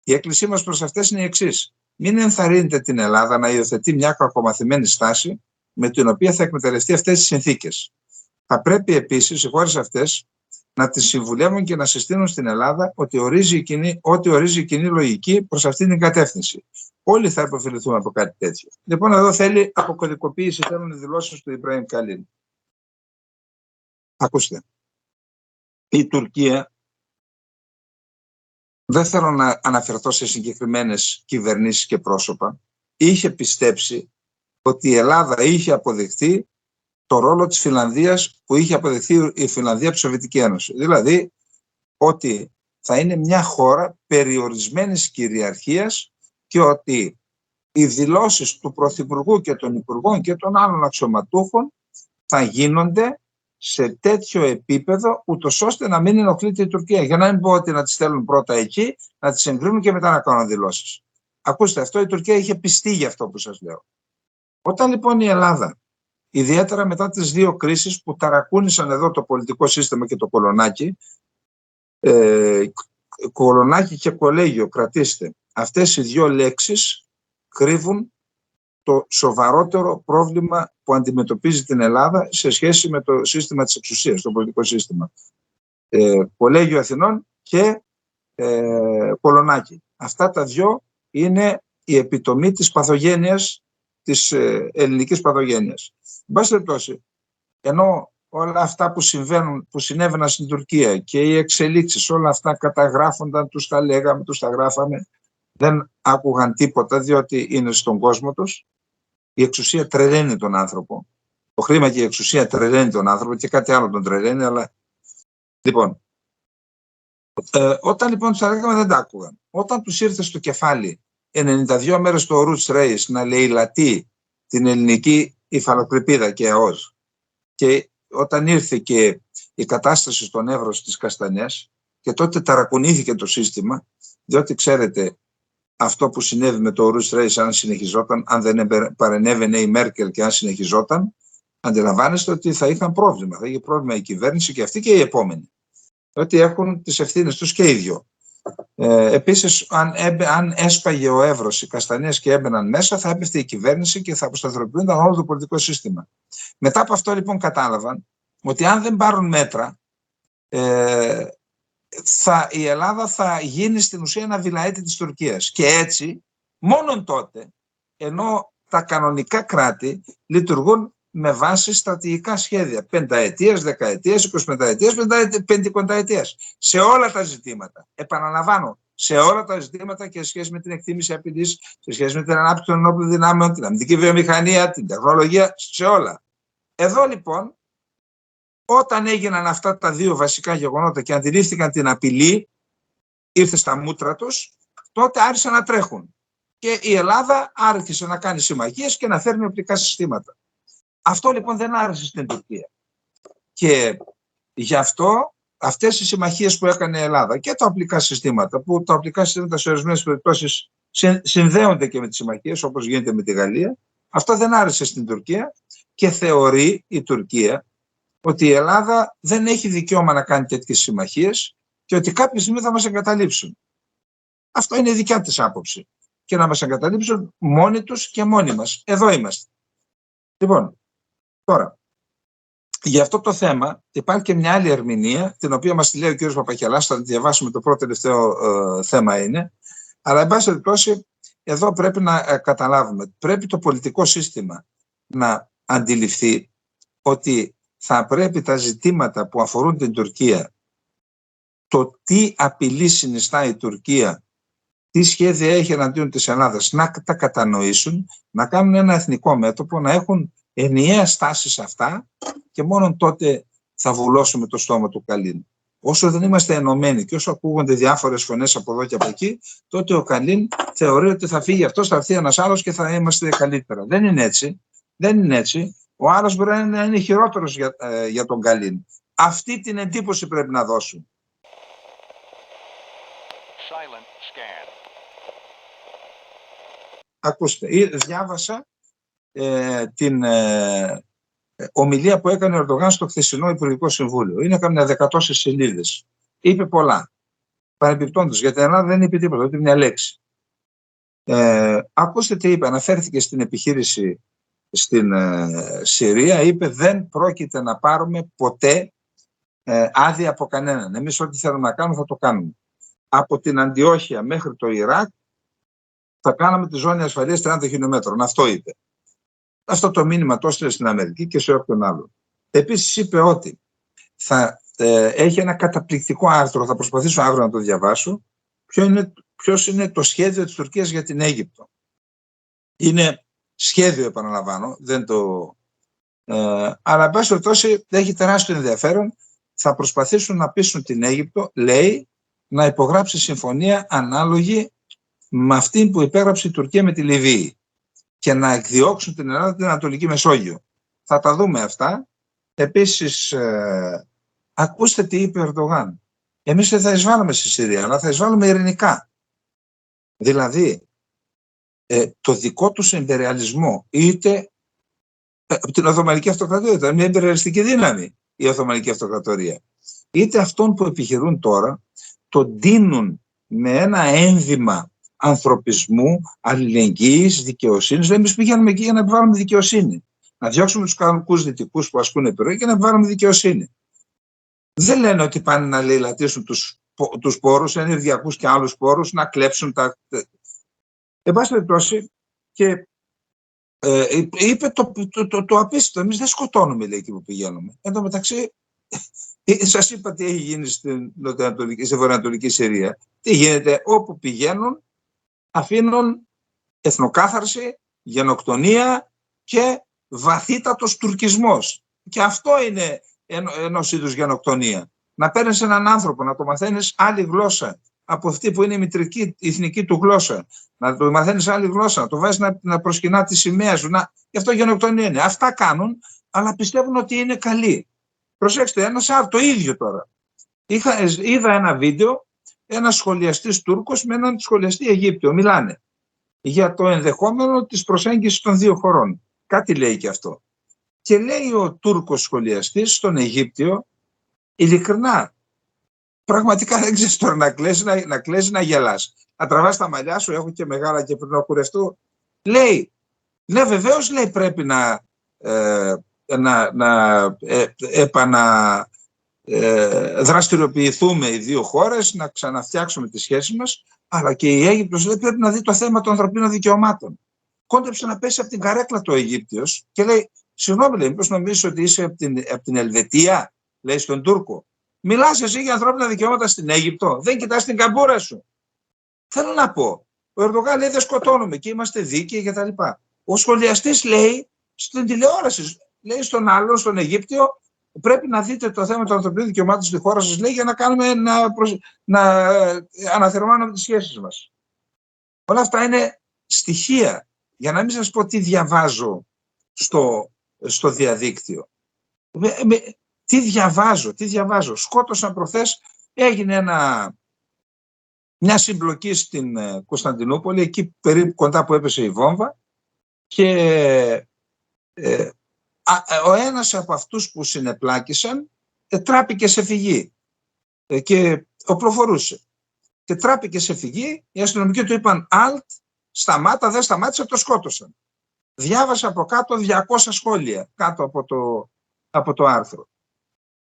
η έκκλησή μας προς αυτές είναι η εξής. Μην ενθαρρύνετε την Ελλάδα να υιοθετεί μια κακομαθημένη στάση με την οποία θα εκμεταλλευτεί αυτές τις συνθήκες. Θα πρέπει επίσης οι χώρες αυτές να τις συμβουλεύουν και να συστήνουν στην Ελλάδα ότι ορίζει η κοινή λογική προς αυτήν την κατεύθυνση. Όλοι θα υποφεληθούν από κάτι τέτοιο. Λοιπόν, εδώ θέλει αποκωδικοποίηση, θέλουν οι δηλώσεις του Ιμπραήμ Καλίν. Ακούστε. Η Τουρκία, δεν θέλω να αναφερθώ σε συγκεκριμένες κυβερνήσεις και πρόσωπα, είχε πιστέψει ότι η Ελλάδα είχε αποδεχθεί το ρόλο της Φινλανδίας που είχε αποδεχθεί η Φινλανδία από τη Σοβιετική Ένωση. Δηλαδή ότι θα είναι μια χώρα περιορισμένης κυριαρχίας και ότι οι δηλώσεις του Πρωθυπουργού και των Υπουργών και των άλλων αξιωματούχων θα γίνονται σε τέτοιο επίπεδο, ούτως ώστε να μην ενοχλείται η Τουρκία. Για να μην πω ότι να τις στέλνουν πρώτα εκεί, να τις εγκρίνουν και μετά να κάνουν δηλώσεις. Ακούστε, αυτό η Τουρκία είχε πιστεί για αυτό που σας λέω. Όταν λοιπόν η Ελλάδα, ιδιαίτερα μετά τις δύο κρίσεις που ταρακούνησαν εδώ το πολιτικό σύστημα και το κολονάκι, κολονάκι και κολέγιο, κρατήστε, αυτές οι δύο λέξεις κρύβουν το σοβαρότερο πρόβλημα που αντιμετωπίζει την Ελλάδα σε σχέση με το σύστημα της εξουσίας, το πολιτικό σύστημα. Κολέγιο Αθηνών και κολονάκι. Αυτά τα δυο είναι η επιτομή της παθογένειας, της ελληνικής παθογένειας. Εν πάση περιπτώσει, ενώ όλα αυτά που συνέβαιναν στην Τουρκία και οι εξελίξεις, όλα αυτά καταγράφονταν, τους τα λέγαμε, τους τα γράφαμε, δεν άκουγαν τίποτα διότι είναι στον κόσμο τους. Η εξουσία τρελαίνει τον άνθρωπο. Το χρήμα και η εξουσία τρελαίνει τον άνθρωπο και κάτι άλλο τον τρελαίνει, αλλά λοιπόν. Όταν λοιπόν τους τα λέγαμε δεν τα άκουγαν. Όταν τους ήρθε στο κεφάλι 92 μέρες το Roots Race να λαιλατεί την ελληνική υφαλοκρηπίδα και ΑΟΣ, και όταν ήρθε και η κατάσταση στον Εύρο στις Καστανιές, και τότε ταρακουνήθηκε το σύστημα, διότι ξέρετε αυτό που συνέβη με το Roots Race, αν συνεχιζόταν, αν δεν παρενέβαινε η Μέρκελ και αν συνεχιζόταν, αντιλαμβάνεστε ότι θα είχαν πρόβλημα. Θα είχε πρόβλημα η κυβέρνηση και αυτή και η επόμενη. Ότι έχουν τις ευθύνες τους και οι δυο. Επίσης, αν έσπαγε ο Εύρος, οι Καστανιές και έμπαιναν μέσα, θα έπεφτε η κυβέρνηση και θα αποσταθεροποιούνταν όλο το πολιτικό σύστημα. Μετά από αυτό λοιπόν κατάλαβαν ότι αν δεν πάρουν μέτρα, η Ελλάδα θα γίνει στην ουσία ένα βιλαέτη της Τουρκίας. Και έτσι, μόνον τότε, ενώ τα κανονικά κράτη λειτουργούν με βάση στρατηγικά σχέδια, 5ετίας, 10ετίας, 25ετίας, 50ετίας, σε όλα τα ζητήματα. Επαναλαμβάνω, σε όλα τα ζητήματα και σε σχέση με την εκτίμηση απειλής, σε σχέση με την ανάπτυξη των ενόπλων δυνάμεων, την αμυντική βιομηχανία, την τεχνολογία, σε όλα. Εδώ λοιπόν, όταν έγιναν αυτά τα δύο βασικά γεγονότα και αντιλήφθηκαν την απειλή, ήρθε στα μούτρα τους, τότε άρχισαν να τρέχουν. Και η Ελλάδα άρχισε να κάνει συμμαχίες και να φέρνει οπτικά συστήματα. Αυτό λοιπόν δεν άρεσε στην Τουρκία. Και γι' αυτό αυτές οι συμμαχίες που έκανε η Ελλάδα και τα οπλικά συστήματα, που τα οπλικά συστήματα σε ορισμένες περιπτώσεις συνδέονται και με τις συμμαχίες, όπως γίνεται με τη Γαλλία, αυτό δεν άρεσε στην Τουρκία και θεωρεί η Τουρκία ότι η Ελλάδα δεν έχει δικαίωμα να κάνει τέτοιες συμμαχίες και ότι κάποια στιγμή θα μας εγκαταλείψουν. Αυτό είναι η δικιά της άποψη. Και να μας εγκαταλείψουν μόνοι τους και μόνοι μας. Εδώ είμαστε. Λοιπόν, τώρα, για αυτό το θέμα υπάρχει και μια άλλη ερμηνεία, την οποία μας τη λέει ο κ. Παπακελάς, θα τη διαβάσουμε, το πρώτο τελευταίο θέμα είναι. Αλλά, εν πάση περιπτώσει, εδώ πρέπει να καταλάβουμε. Πρέπει το πολιτικό σύστημα να αντιληφθεί ότι θα πρέπει τα ζητήματα που αφορούν την Τουρκία, το τι απειλή συνιστά η Τουρκία, τι σχέδια έχει εναντίον της Ελλάδας, να τα κατανοήσουν, να κάνουν ένα εθνικό μέτωπο, να έχουν ενιαία στάση σε αυτά και μόνο τότε θα βουλώσουμε το στόμα του Καλίν. Όσο δεν είμαστε ενωμένοι και όσο ακούγονται διάφορες φωνές από εδώ και από εκεί, τότε ο Καλίν θεωρεί ότι θα φύγει αυτός, θα έρθει ένας άλλος και θα είμαστε καλύτερα. Δεν είναι έτσι. Δεν είναι έτσι. Ο άλλος μπορεί να είναι χειρότερος για τον Καλίν. Αυτή την εντύπωση πρέπει να δώσουν. Ακούστε, διάβασα την ομιλία που έκανε ο Ερντογάν στο χθεσινό Υπουργικό Συμβούλιο. Είναι καμιά 100 σελίδες. Είπε πολλά. Παρεμπιπτόντως, για την Ελλάδα δεν είπε τίποτα, ούτε μια λέξη. Ακούστε τι είπε. Αναφέρθηκε στην επιχείρηση στην Συρία. Είπε δεν πρόκειται να πάρουμε ποτέ άδεια από κανέναν. Εμείς ό,τι θέλουμε να κάνουμε θα το κάνουμε. Από την Αντιόχεια μέχρι το Ιράκ θα κάναμε τη ζώνη ασφαλείας 30 χιλιόμετρων. Αυτό είπε. Αυτό το μήνυμα το έστειλε στην Αμερική και σε όποιον άλλο. Επίσης είπε ότι θα έχει ένα καταπληκτικό άρθρο, θα προσπαθήσω αύριο να το διαβάσω, ποιος είναι το σχέδιο της Τουρκίας για την Αίγυπτο. Είναι σχέδιο, επαναλαμβάνω, δεν το... αλλά εν πάση περιπτώσει έχει τεράστιο ενδιαφέρον. Θα προσπαθήσουν να πείσουν την Αίγυπτο, λέει, να υπογράψει συμφωνία ανάλογη με αυτή που υπέγραψε η Τουρκία με τη Λιβύη και να εκδιώξουν την Ελλάδα την Ανατολική Μεσόγειο. Θα τα δούμε αυτά. Επίσης, ακούστε τι είπε ο Ερντογάν. Εμείς δεν θα εισβάλλουμε στη Συρία, αλλά θα εισβάλλουμε ειρηνικά. Δηλαδή, το δικό τους εμπεριαλισμό, είτε από την Οθωμανική Αυτοκρατορία, ήταν μια εμπεριαλιστική δύναμη η Οθωμανική Αυτοκρατορία, είτε αυτόν που επιχειρούν τώρα, τον ντύνουν με ένα ένδυμα ανθρωπισμού, αλληλεγγύης, δικαιοσύνης. Εμείς πηγαίνουμε εκεί για να επιβάλλουμε δικαιοσύνη. Να διώξουμε τους κανονικούς δυτικούς που ασκούν επιρροή και να επιβάλλουμε δικαιοσύνη. Δεν λένε ότι πάνε να λαιλατίσουν τους πόρους, ενεργειακούς και άλλους πόρους, να κλέψουν τα... Εν πάση περιπτώσει, και είπε το απίστευτο. Εμείς δεν σκοτώνουμε, λέει, εκεί που πηγαίνουμε. Εν τω μεταξύ, σας είπα τι έχει γίνει στη βορειοανατολική Συρία. Τι γίνεται, όπου πηγαίνουν αφήνουν εθνοκάθαρση, γενοκτονία και βαθύτατος τουρκισμός. Και αυτό είναι ενός είδους γενοκτονία. Να παίρνεις έναν άνθρωπο, να το μαθαίνεις άλλη γλώσσα από αυτή που είναι η μητρική, η εθνική του γλώσσα, να το μαθαίνεις άλλη γλώσσα, να το βάζεις να προσκυνά τη σημαία σου. Γι' αυτό γενοκτονία είναι. Αυτά κάνουν, αλλά πιστεύουν ότι είναι καλοί. Προσέξτε, το ίδιο τώρα. Είδα ένα βίντεο, ένας σχολιαστής Τούρκος με έναν σχολιαστή Αιγύπτιο. Μιλάνε για το ενδεχόμενο της προσέγγισης των δύο χωρών. Κάτι λέει και αυτό. Και λέει ο Τούρκος σχολιαστής στον Αιγύπτιο, ειλικρινά, πραγματικά δεν ξέρεις τώρα να κλαις, να γελάς. Να τραβάς τα μαλλιά σου, έχω και μεγάλα και πριν να κουρευτώ. Λέει, ναι βεβαίως, λέει, πρέπει να δραστηριοποιηθούμε οι δύο χώρες, να ξαναφτιάξουμε τις σχέσεις μας, αλλά και η Αίγυπτος, λέει, πρέπει να δει το θέμα των ανθρωπίνων δικαιωμάτων. Κόντεψε να πέσει από την καρέκλα το Αιγύπτιος και λέει, συγγνώμη, λέει, μήπως νομίζεις ότι είσαι από την Ελβετία, λέει στον Τούρκο. Μιλάς εσύ για ανθρώπινα δικαιώματα στην Αίγυπτο, δεν κοιτάς την καμπούρα σου. Θέλω να πω, ο Ερντογάν λέει δεν σκοτώνουμε και είμαστε δίκαιοι κτλ. Ο σχολιαστής λέει στην τηλεόραση, λέει στον άλλον, στον Αιγύπτιο, πρέπει να δείτε το θέμα των ανθρωπίνων δικαιωμάτων στη χώρα σας, λέει, για να κάνουμε να αναθερμάνουμε τις σχέσεις μας. Όλα αυτά είναι στοιχεία, για να μην σας πω τι διαβάζω στο διαδίκτυο. Τι διαβάζω. Σκότωσαν προχθές, έγινε μια συμπλοκή στην Κωνσταντινούπολη, εκεί περίπου κοντά που έπεσε η βόμβα, και ο ένας από αυτούς που συνεπλάκησαν τράπηκε σε φυγή και οπλοφορούσε. Και τράπηκε σε φυγή, οι αστυνομικοί του είπαν «Αλτ, σταμάτα», δεν σταμάτησε, το σκότωσαν. Διάβασα από κάτω 200 σχόλια κάτω από το άρθρο.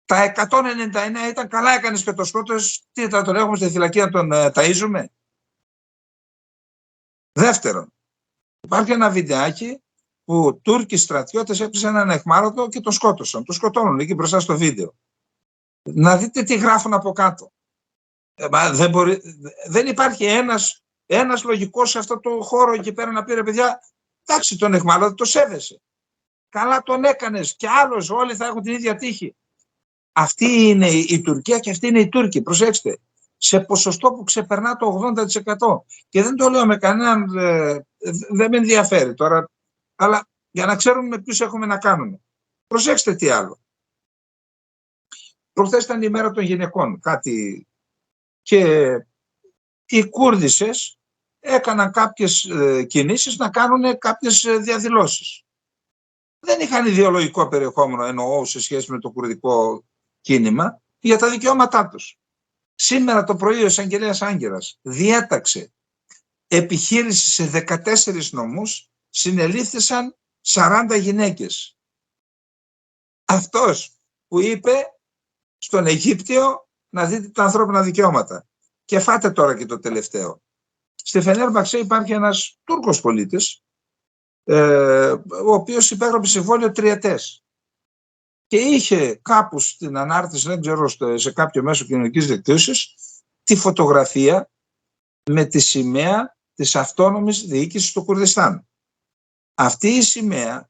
Τα 199 ήταν «καλά έκανες και το σκότωσες, τι θα τον έχουμε στη φυλακή να τον ταΐζουμε». Δεύτερον, υπάρχει ένα βιντεάκι που Τούρκοι στρατιώτες έπιασαν έναν αιχμάλωτο και τον σκότωσαν. Τον σκοτώνουν εκεί μπροστά στο βίντεο. Να δείτε τι γράφουν από κάτω. Δεν υπάρχει ένας λογικός σε αυτό το χώρο εκεί πέρα να πει «ρε παιδιά, εντάξει, τον αιχμάλωτο το σέβεσαι. Καλά τον έκανες και άλλος, όλοι θα έχουν την ίδια τύχη». Αυτή είναι η Τουρκία και αυτή είναι οι Τούρκοι. Προσέξτε, σε ποσοστό που ξεπερνά το 80%. Και δεν το λέω με κανέναν, δεν με ενδιαφέρει τώρα, αλλά για να ξέρουμε με ποιους έχουμε να κάνουμε. Προσέξτε τι άλλο. Προχθές ήταν η μέρα των γυναικών, κάτι, και οι Κούρδισσες έκαναν κάποιες κινήσεις να κάνουν κάποιες διαδηλώσεις. Δεν είχαν ιδεολογικό περιεχόμενο, εννοώ, σε σχέση με το κουρδικό κίνημα, για τα δικαιώματά τους. Σήμερα το πρωί ο εισαγγελέας Άγκερας διέταξε επιχείρηση σε 14 νομούς, συνελήφθησαν 40 γυναίκες. Αυτός που είπε στον Αιγύπτιο να δείτε τα ανθρώπινα δικαιώματα. Και φάτε τώρα και το τελευταίο. Στη Φενέρμπαξε υπάρχει ένας Τούρκος πολίτης, ο οποίος υπέγραψε συμβόλαιο τριετές. Και είχε κάπου στην ανάρτηση, δεν ξέρω, σε κάποιο μέσο κοινωνικής δικτύωσης, τη φωτογραφία με τη σημαία της αυτόνομης διοίκησης του Κουρδιστάν. Αυτή η σημαία,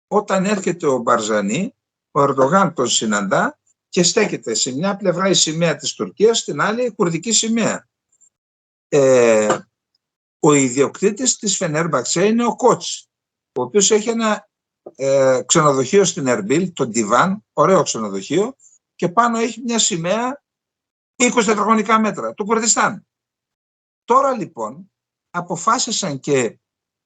όταν έρχεται ο Μπαρζανί, ο Ερντογάν τον συναντά και στέκεται σε μια πλευρά η σημαία της Τουρκίας, στην άλλη η κουρδική σημαία. Ο ιδιοκτήτης της Φενέρμπαξε είναι ο Κότς, ο οποίος έχει ένα ξενοδοχείο στην Ερμπίλ, το Ντιβάν, ωραίο ξενοδοχείο, και πάνω έχει μια σημαία 20 τετραγωνικά μέτρα του Κουρδιστάν. Τώρα λοιπόν αποφάσισαν και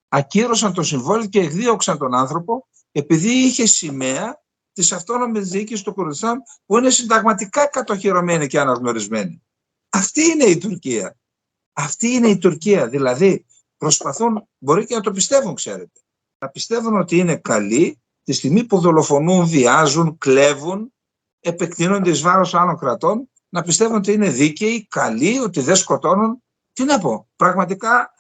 ακύρωσαν το συμβόλαιο και εκδίωξαν τον άνθρωπο επειδή είχε σημαία της αυτόνομης διοίκησης του Κουρδιστάν, που είναι συνταγματικά κατοχυρωμένη και αναγνωρισμένη. Αυτή είναι η Τουρκία. Αυτή είναι η Τουρκία. Δηλαδή προσπαθούν, μπορεί και να το πιστεύουν, ξέρετε, να πιστεύουν ότι είναι καλοί τη στιγμή που δολοφονούν, βιάζουν, κλέβουν, επεκτείνονται εις βάρος άλλων κρατών, να πιστεύουν ότι είναι δίκαιοι, καλοί, ότι δεν σκοτώνουν. Τι να πω, πραγματικά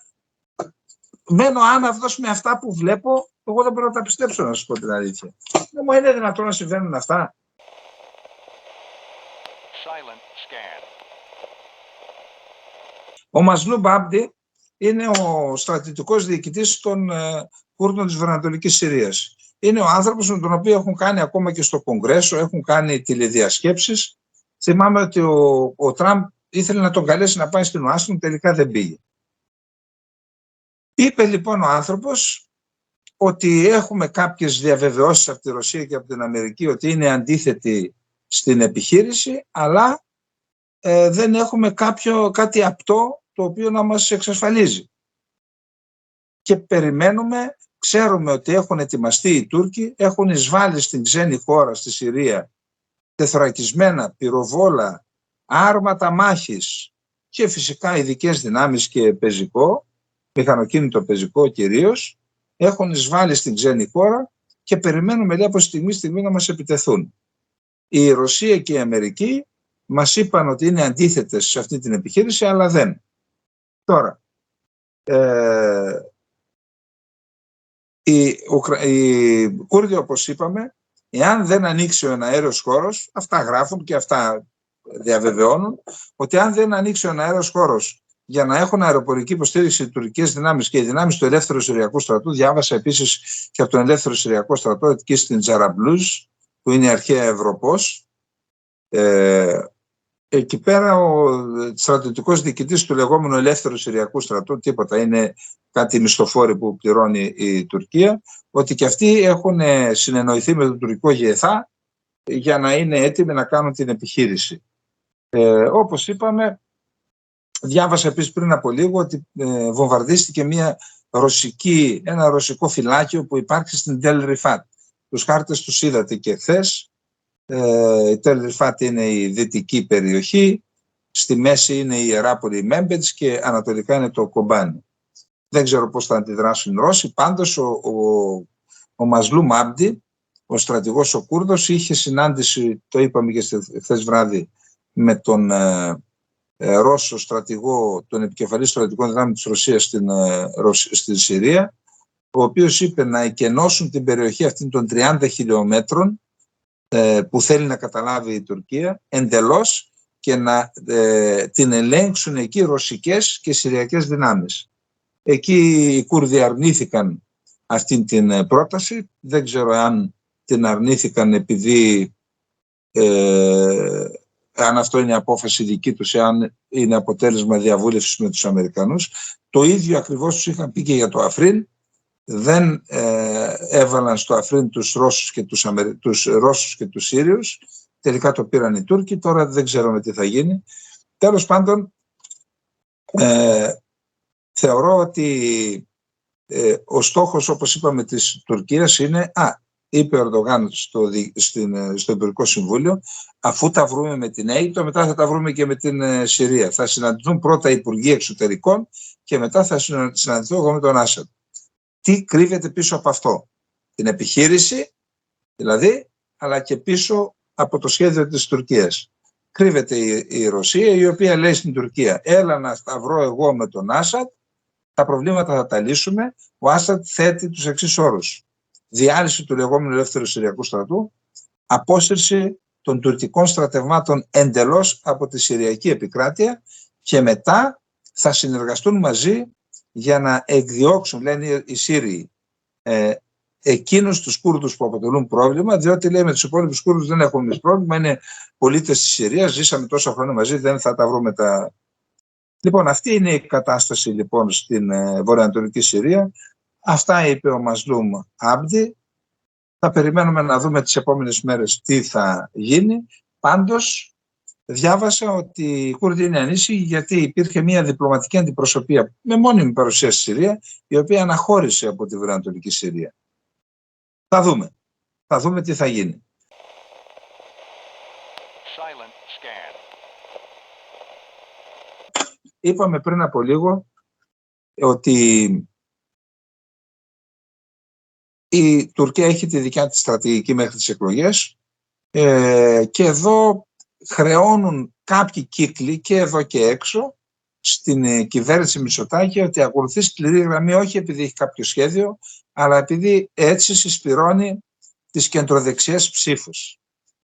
μένω άναυδος με αυτά που βλέπω. Εγώ δεν μπορώ να τα πιστέψω, να σας πω την αλήθεια. Δεν μου είναι δυνατόν να συμβαίνουν αυτά. Ο Μαζλούμ Άμπντι είναι ο στρατιωτικός διοικητής των Κούρδων της Βορειοανατολικής Συρίας. Είναι ο άνθρωπος με τον οποίο έχουν κάνει ακόμα και στο Κογκρέσο, έχουν κάνει τηλεδιασκέψεις. Θυμάμαι ότι ο Τραμπ ήθελε να τον καλέσει να πάει στην Ουάσιγκτον, τελικά δεν πήγε. Είπε λοιπόν ο άνθρωπος ότι έχουμε κάποιες διαβεβαιώσεις από τη Ρωσία και από την Αμερική ότι είναι αντίθετοι στην επιχείρηση, αλλά δεν έχουμε κάτι απτό το οποίο να μας εξασφαλίζει. Και περιμένουμε, ξέρουμε ότι έχουν ετοιμαστεί οι Τούρκοι, έχουν εισβάλει στην ξένη χώρα, στη Συρία, τεθωρακισμένα πυροβόλα, άρματα μάχης και φυσικά ειδικές δυνάμεις και πεζικό, μηχανοκίνητο πεζικό κυρίως, έχουν εισβάλει στην ξένη χώρα και περιμένουμε λέει από στιγμή να μας επιτεθούν. Η Ρωσία και η Αμερική μας είπαν ότι είναι αντίθετες σε αυτή την επιχείρηση, αλλά δεν. Τώρα, οι Κούρδοι, όπως είπαμε, εάν δεν ανοίξει ο εναέριος χώρος, αυτά γράφουν και αυτά διαβεβαιώνουν, ότι αν δεν ανοίξει ο εναέριος χώρος για να έχουν αεροπορική υποστήριξη οι τουρκικές δυνάμεις και οι δυνάμεις του Ελεύθερου Συριακού Στρατού, διάβασα επίσης και από τον Ελεύθερο Συριακό Στρατό, εκεί στην Τζαραμπλούζ, που είναι η αρχαία Ευρωπός, εκεί πέρα ο στρατιωτικός διοικητής του λεγόμενου Ελεύθερου Συριακού Στρατού, τίποτα, είναι κάτι μισθοφόροι που πληρώνει η Τουρκία, ότι και αυτοί έχουν συνεννοηθεί με τον τουρκικό ΓΕΘΑ για να είναι έτοιμοι να κάνουν την επιχείρηση. Όπως είπαμε, διάβασα επίσης πριν από λίγο ότι βομβαρδίστηκε ένα ρωσικό φυλάκιο που υπάρχει στην Τελ Ριφάτ. Τους χάρτες τους είδατε και χθες. Η Τελ Ριφάτ είναι η δυτική περιοχή, στη μέση είναι η Ιεράπολη Μέμπετς και ανατολικά είναι το Κομπάνι. Δεν ξέρω πώς θα αντιδράσουν οι Ρώσοι, πάντως ο Μαζλούμ Άμπντι, ο στρατηγός ο Κούρδος, είχε συνάντηση, το είπαμε και χθες βράδυ, με τον Ρώσο στρατηγό, τον επικεφαλής στρατηγικών δυνάμεων της Ρωσίας στην Συρία, ο οποίος είπε να εκενώσουν την περιοχή αυτή των 30 χιλιόμετρων που θέλει να καταλάβει η Τουρκία εντελώς και να την ελέγξουν εκεί ρωσικές και συριακές δυνάμεις. Εκεί οι Κούρδοι αρνήθηκαν αυτή την πρόταση. Δεν ξέρω αν την αρνήθηκαν επειδή αν αυτό είναι απόφαση δική τους, αν είναι αποτέλεσμα διαβούλευσης με τους Αμερικανούς. Το ίδιο ακριβώς τους είχαν πει και για το Αφρίν. Δεν έβαλαν στο Αφρίν τους Ρώσους και τους Σύριους. Τελικά το πήραν οι Τούρκοι. Τώρα δεν ξέρουμε τι θα γίνει. Τέλος πάντων, θεωρώ ότι ο στόχος, όπως είπαμε, της Τουρκίας είναι, είπε ο Ερντογάν στο Υπουργικό Συμβούλιο, αφού τα βρούμε με την Αίγυπτο, μετά θα τα βρούμε και με την Συρία. Θα συναντηθούν πρώτα οι Υπουργοί Εξωτερικών και μετά θα συναντηθώ εγώ με τον Άσαντ. Τι κρύβεται πίσω από αυτό? Την επιχείρηση, δηλαδή, αλλά και πίσω από το σχέδιο της Τουρκίας. Κρύβεται η Ρωσία, η οποία λέει στην Τουρκία, έλα να τα βρω εγώ με τον Άσαντ, τα προβλήματα θα τα λύσουμε. Ο Άσαντ θέτει τους εξής όρους: διάλυση του λεγόμενου Ελεύθερου Συριακού Στρατού, απόσυρση των τουρκικών στρατευμάτων εντελώς από τη Συριακή επικράτεια και μετά θα συνεργαστούν μαζί για να εκδιώξουν, λένε οι Σύριοι, εκείνους τους Κούρδους που αποτελούν πρόβλημα, διότι λέει με τους υπόλοιπους Κούρδους δεν έχουμε εμείς πρόβλημα, είναι πολίτες της Συρίας, ζήσαμε τόσα χρόνια μαζί, δεν θα τα βρούμε τα... Λοιπόν, αυτή είναι η κατάσταση λοιπόν στην βορειοανατολική Συρία. Αυτά είπε ο Μαζλούμ Άμπντι. Θα περιμένουμε να δούμε τις επόμενες μέρες τι θα γίνει. Πάντως, διάβασα ότι οι Κούρδοι είναι ανήσυχοι γιατί υπήρχε μια διπλωματική αντιπροσωπεία με μόνιμη παρουσία στη Συρία, η οποία αναχώρησε από τη βορειοανατολική Συρία. Θα δούμε. Θα δούμε τι θα γίνει. Είπαμε πριν από λίγο ότι η Τουρκία έχει τη δικιά της στρατηγική μέχρι τις εκλογές και εδώ χρεώνουν κάποιοι κύκλοι και εδώ και έξω στην κυβέρνηση Μητσοτάκη ότι ακολουθεί σκληρή γραμμή, όχι επειδή έχει κάποιο σχέδιο, αλλά επειδή έτσι συσπυρώνει τις κεντροδεξιές ψήφους.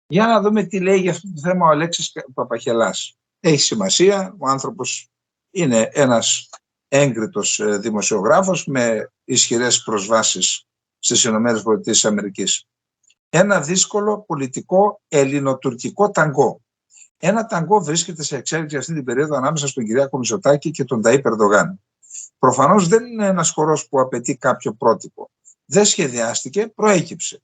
Για να δούμε τι λέει για αυτό το θέμα ο Αλέξης Παπαχελάς. Έχει σημασία, ο άνθρωπος είναι ένας έγκριτος δημοσιογράφος με ισχυρές προσβάσεις στις ΗΠΑ. Ένα δύσκολο πολιτικό ελληνοτουρκικό ταγκό. Ένα ταγκό βρίσκεται σε εξέλιξη αυτή την περίοδο ανάμεσα στον Κυριάκο Μητσοτάκη και τον Ταΐπ Ερντογάν. Προφανώς δεν είναι ένας χορός που απαιτεί κάποιο πρότυπο. Δεν σχεδιάστηκε, προέκυψε.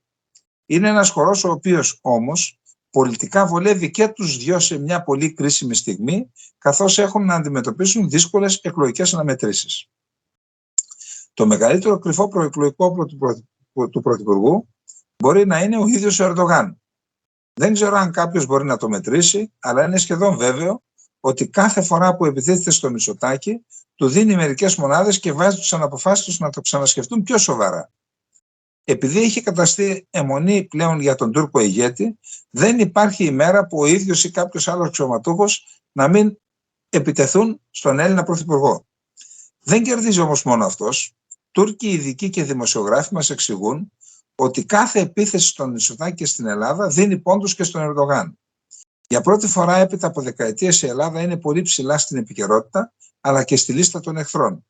Είναι ένας χορός ο οποίος όμως πολιτικά βολεύει και τους δυο σε μια πολύ κρίσιμη στιγμή, καθώς έχουν να αντιμετωπίσουν δύσκολες εκλογικές αναμετρήσεις. Το μεγαλύτερο κρυφό προεκλογικό του Πρωθυπουργού μπορεί να είναι ο ίδιος ο Ερντογάν. Δεν ξέρω αν κάποιος μπορεί να το μετρήσει, αλλά είναι σχεδόν βέβαιο ότι κάθε φορά που επιτίθεται στο Μητσοτάκη, του δίνει μερικές μονάδες και βάζει τους αναποφάσεις τους να το ξανασκεφτούν πιο σοβαρά. Επειδή έχει καταστεί αιμονή πλέον για τον Τούρκο ηγέτη, δεν υπάρχει ημέρα που ο ίδιος ή κάποιος άλλος αξιωματούχος να μην επιτεθούν στον Έλληνα Πρωθυπουργό. Δεν κερδίζει όμως μόνο αυτός. Τούρκοι ειδικοί και δημοσιογράφοι μας εξηγούν ότι κάθε επίθεση στον Μητσοτάκη και στην Ελλάδα δίνει πόντους και στον Ερντογάν. Για πρώτη φορά έπειτα από δεκαετίες η Ελλάδα είναι πολύ ψηλά στην επικαιρότητα, αλλά και στη λίστα των εχθρών.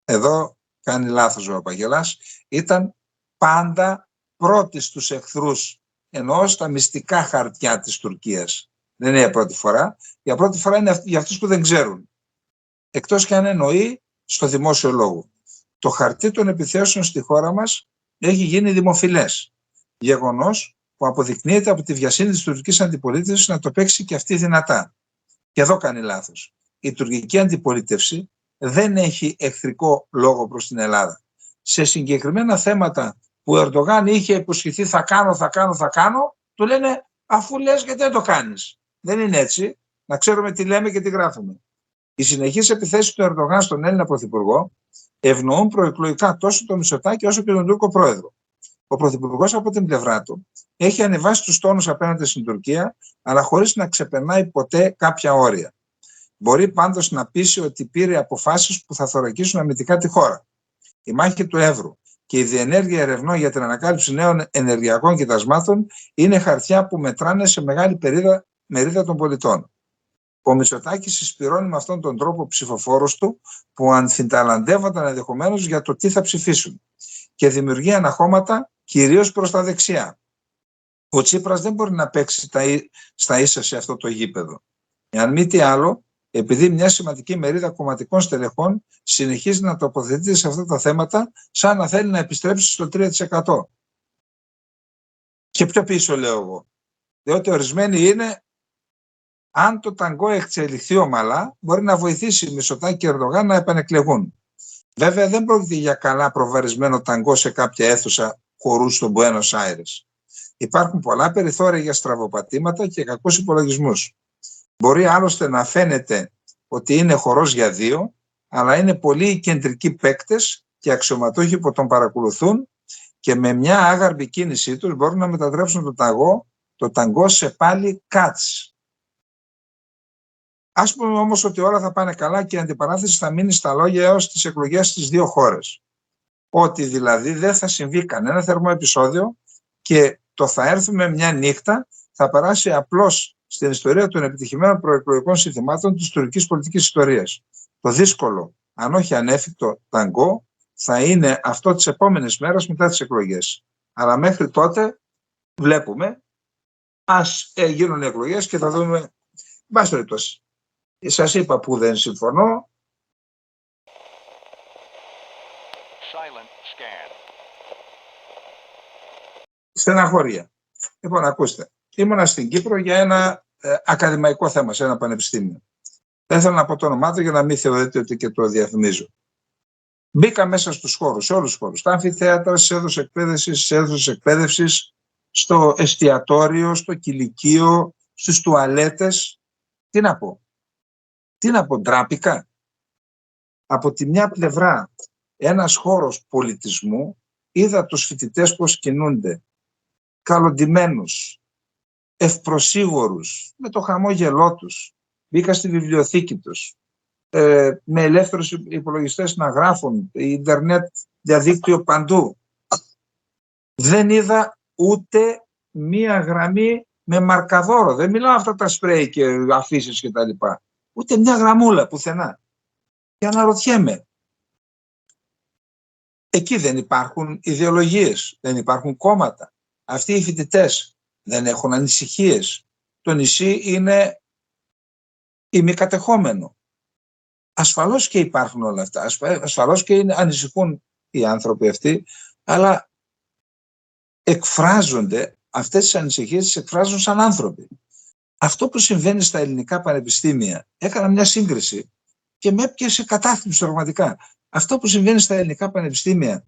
Εδώ κάνει λάθος ο Παπαγελάς. Ήταν πάντα πρώτη στους εχθρούς, ενώ στα μυστικά χαρτιά της Τουρκίας. Δεν είναι για πρώτη φορά. Για πρώτη φορά είναι για αυτούς που δεν ξέρουν. Εκτός και αν εννοεί στο δημόσιο λόγο. Το χαρτί των επιθέσεων στη χώρα μας έχει γίνει δημοφιλές. Γεγονός που αποδεικνύεται από τη βιασύνη της τουρκικής αντιπολίτευσης να το παίξει και αυτή δυνατά. Και εδώ κάνει λάθος. Η τουρκική αντιπολίτευση δεν έχει εχθρικό λόγο προς την Ελλάδα. Σε συγκεκριμένα θέματα που ο Ερντογάν είχε υποσχεθεί θα κάνω, του λένε αφού λες γιατί δεν το κάνεις. Δεν είναι έτσι. Να ξέρουμε τι λέμε και τι γράφουμε. Οι συνεχείς επιθέσεις του Ερντογάν στον Έλληνα Πρωθυπουργό ευνοούν προεκλογικά τόσο τον Μητσοτάκη όσο και τον Τούρκο πρόεδρο. Ο Πρωθυπουργός από την πλευρά του έχει ανεβάσει τους τόνους απέναντι στην Τουρκία, αλλά χωρίς να ξεπερνάει ποτέ κάποια όρια. Μπορεί πάντως να πείσει ότι πήρε αποφάσεις που θα θωρακίσουν αμυντικά τη χώρα. Η μάχη του Εύρου και η διενέργεια ερευνών για την ανακάλυψη νέων ενεργειακών κοιτασμάτων είναι χαρτιά που μετράνε σε μεγάλη μερίδα των πολιτών. Ο Μητσοτάκης συσπυρώνει με αυτόν τον τρόπο ψηφοφόρους του που αμφιταλαντεύονταν ενδεχομένως για το τι θα ψηφίσουν και δημιουργεί αναχώματα κυρίως προς τα δεξιά. Ο Τσίπρας δεν μπορεί να παίξει στα ίσα σε αυτό το γήπεδο. Εάν μη τι άλλο, επειδή μια σημαντική μερίδα κομματικών στελεχών συνεχίζει να τοποθετείται σε αυτά τα θέματα σαν να θέλει να επιστρέψει στο 3%. Και πιο πίσω λέω εγώ. Διότι ορισμένοι είναι, αν το ταγκό εξελιχθεί ομαλά, μπορεί να βοηθήσει Μητσοτάκη και Ερντογάν να επανεκλεγούν. Βέβαια δεν πρόκειται για καλά προβαρισμένο ταγκό σε κάποια αίθουσα χορού στο Μπουένος Άιρες. Υπάρχουν πολλά περιθώρια για στραβοπατήματα και κακούς υπολογισμούς. Μπορεί άλλωστε να φαίνεται ότι είναι χορός για δύο, αλλά είναι πολλοί κεντρικοί παίκτες και αξιωματούχοι που τον παρακολουθούν και με μια άγαρμπη κίνησή τους μπορούν να μετατρέψουν το ταγκό σε πάλι κάτς. Ας πούμε όμως ότι όλα θα πάνε καλά και η αντιπαράθεση θα μείνει στα λόγια έως τις εκλογές στις δύο χώρες. Ότι δηλαδή δεν θα συμβεί κανένα θερμό επεισόδιο και το θα έρθουμε μια νύχτα, θα περάσει απλώς στην ιστορία των επιτυχημένων προεκλογικών συνθημάτων της τουρκικής πολιτικής ιστορίας. Το δύσκολο, αν όχι ανέφικτο ταγκό, θα είναι αυτό τις επόμενες μέρες μετά τις εκλογές. Αλλά μέχρι τότε βλέπουμε, ας γίνουν εκλογές και θα δούμε. Μπας περιπτώσει. Σας είπα που δεν συμφωνώ. Στεναχώρια. Λοιπόν, ακούστε. Ήμουνα στην Κύπρο για ένα ακαδημαϊκό θέμα σε ένα πανεπιστήμιο. Δεν θέλω να πω το όνομά του για να μην θεωρείτε ότι και το διαφημίζω. Μπήκα μέσα στους χώρους, σε όλους τους χώρους. Στα αμφιθέατρα, στις αίθουσες εκπαίδευσης, στο εστιατόριο, στο κηλικείο, στις τουαλέτες. Τι να πω, ντράπηκα. Από τη μια πλευρά ένας χώρος πολιτισμού, είδα τους φοιτητές πώς κινούνται, καλοντυμένους, ευπροσίγορους, με το χαμόγελό τους. Μπήκα στη βιβλιοθήκη τους. με ελεύθερους υπολογιστές να γράφουν, ίντερνετ, διαδίκτυο παντού. Δεν είδα ούτε μία γραμμή με μαρκαδόρο. Δεν μιλάω αυτά τα σπρέι και αφήσεις και τα λοιπά. Ούτε μια γραμμούλα πουθενά. Και αναρωτιέμαι. Εκεί δεν υπάρχουν ιδεολογίες, δεν υπάρχουν κόμματα. Αυτοί οι φοιτητές δεν έχουν ανησυχίες. Το νησί είναι ημικατεχόμενο. Ασφαλώς και υπάρχουν όλα αυτά. Ασφαλώς και ανησυχούν οι άνθρωποι αυτοί, αλλά εκφράζονται, αυτές τις ανησυχίες τις εκφράζουν σαν άνθρωποι. Αυτό που συμβαίνει στα ελληνικά πανεπιστήμια, έκανα μια σύγκριση και με έπιασε κατάθλιψη πραγματικά. Αυτό που συμβαίνει στα ελληνικά πανεπιστήμια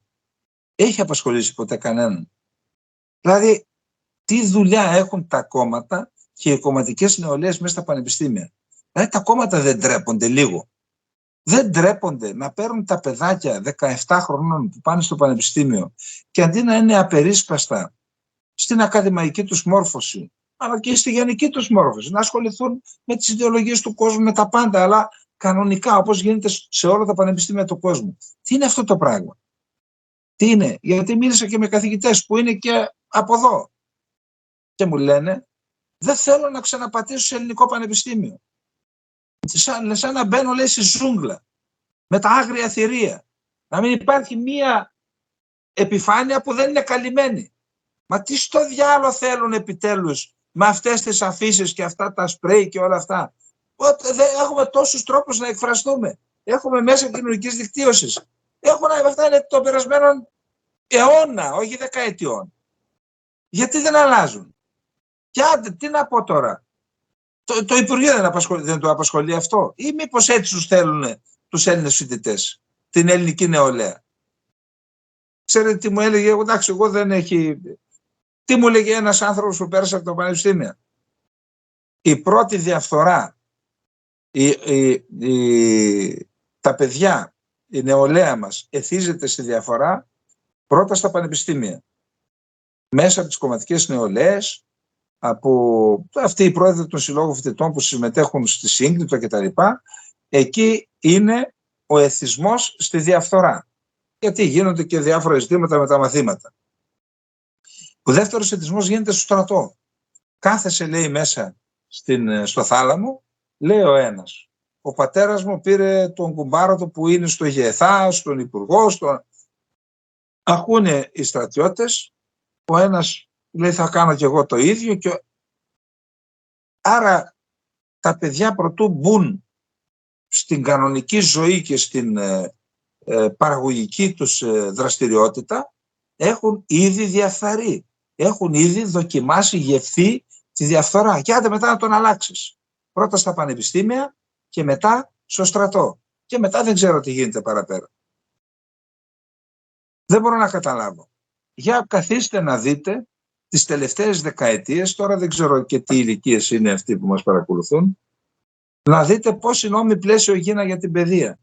έχει απασχολήσει ποτέ κανέναν? Δηλαδή, τι δουλειά έχουν τα κόμματα και οι κομματικές νεολαίες μέσα στα πανεπιστήμια? Δηλαδή, τα κόμματα δεν ντρέπονται λίγο? Δεν ντρέπονται να παίρνουν τα παιδάκια 17 χρονών που πάνε στο πανεπιστήμιο και αντί να είναι απερίσπαστα στην ακαδημαϊκή τους μόρφωση, αλλά και στη γενική τους μόρφωση, να ασχοληθούν με τις ιδεολογίες του κόσμου, με τα πάντα, αλλά κανονικά, όπως γίνεται σε όλα τα πανεπιστήμια του κόσμου. Τι είναι αυτό το πράγμα? Τι είναι? Γιατί μίλησα και με καθηγητές που είναι και από εδώ και μου λένε, δεν θέλω να ξαναπατήσω σε ελληνικό πανεπιστήμιο. Σαν να μπαίνω, λέει, στη ζούγκλα με τα άγρια θηρία. Να μην υπάρχει μία επιφάνεια που δεν είναι καλυμμένη. Μα τι στο διάλογο θέλουν επιτέλους με αυτές τις αφήσεις και αυτά τα σπρέι και όλα αυτά? Δεν έχουμε τόσους τρόπους να εκφραστούμε. Έχουμε μέσα κοινωνικής δικτύωσης. Αυτά είναι των περασμένων αιώνα, όχι δεκαετιών. Γιατί δεν αλλάζουν? Και άντε, τι να πω τώρα? Το Υπουργείο δεν το απασχολεί αυτό? Ή μήπως έτσι τους θέλουν τους Έλληνες φοιτητές, την ελληνική νεολαία? Ξέρετε τι μου έλεγε? Εντάξει, εγώ δεν έχει... Τι μου έλεγε ένας άνθρωπος που πέρασε από το πανεπιστήμιο? Η πρώτη διαφθορά, τα παιδιά, η νεολαία μας εθίζεται στη διαφορά πρώτα στα πανεπιστήμια. Μέσα από τις κομματικές νεολαίες, από αυτοί οι πρόεδροι των συλλόγων φοιτητών που συμμετέχουν στη σύγκριτο κτλ. Εκεί είναι ο εθισμός στη διαφθορά. Γιατί γίνονται και διάφορα ζητήματα με τα μαθήματα. Ο δεύτερος εθισμός γίνεται στο στρατό. Κάθεσε, λέει, μέσα στο θάλαμο, λέει ο ένας, ο πατέρας μου πήρε τον κουμπάρο του που είναι στο ΓΕΘΑ, στον υπουργό, ακούνε οι στρατιώτες, ο ένας λέει θα κάνω κι εγώ το ίδιο άρα τα παιδιά προτού μπουν στην κανονική ζωή και στην παραγωγική τους δραστηριότητα έχουν ήδη διαφθαρεί, έχουν ήδη δοκιμάσει, γευθεί τη διαφθορά και άντε μετά να τον αλλάξεις. Πρώτα στα πανεπιστήμια και μετά στο στρατό και μετά δεν ξέρω τι γίνεται παραπέρα. Δεν μπορώ να καταλάβω. Για καθίστε να δείτε τις τελευταίες δεκαετίες, τώρα δεν ξέρω και τι ηλικίες είναι αυτοί που μας παρακολουθούν, να δείτε πώς οι νόμοι πλαίσιο γίνανε για την παιδεία.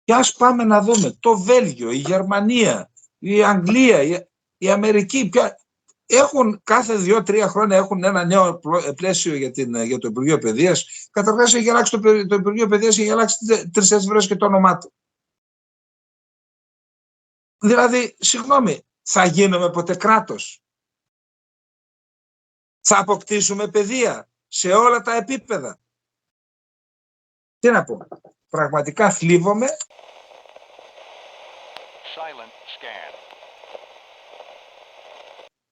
Και ας πάμε να δούμε το Βέλγιο, η Γερμανία, η Αγγλία, η Αμερική, έχουν κάθε 2-3 χρόνια έχουν ένα νέο πλαίσιο για το Υπουργείο Παιδείας. Καταρχάς έχει αλλάξει το Υπουργείο Παιδείας, έχει αλλάξει 3-4 φορές και το όνομά του. Δηλαδή, συγγνώμη, θα γίνουμε ποτέ κράτος? Θα αποκτήσουμε παιδεία σε όλα τα επίπεδα? Τι να πω, πραγματικά θλίβομαι.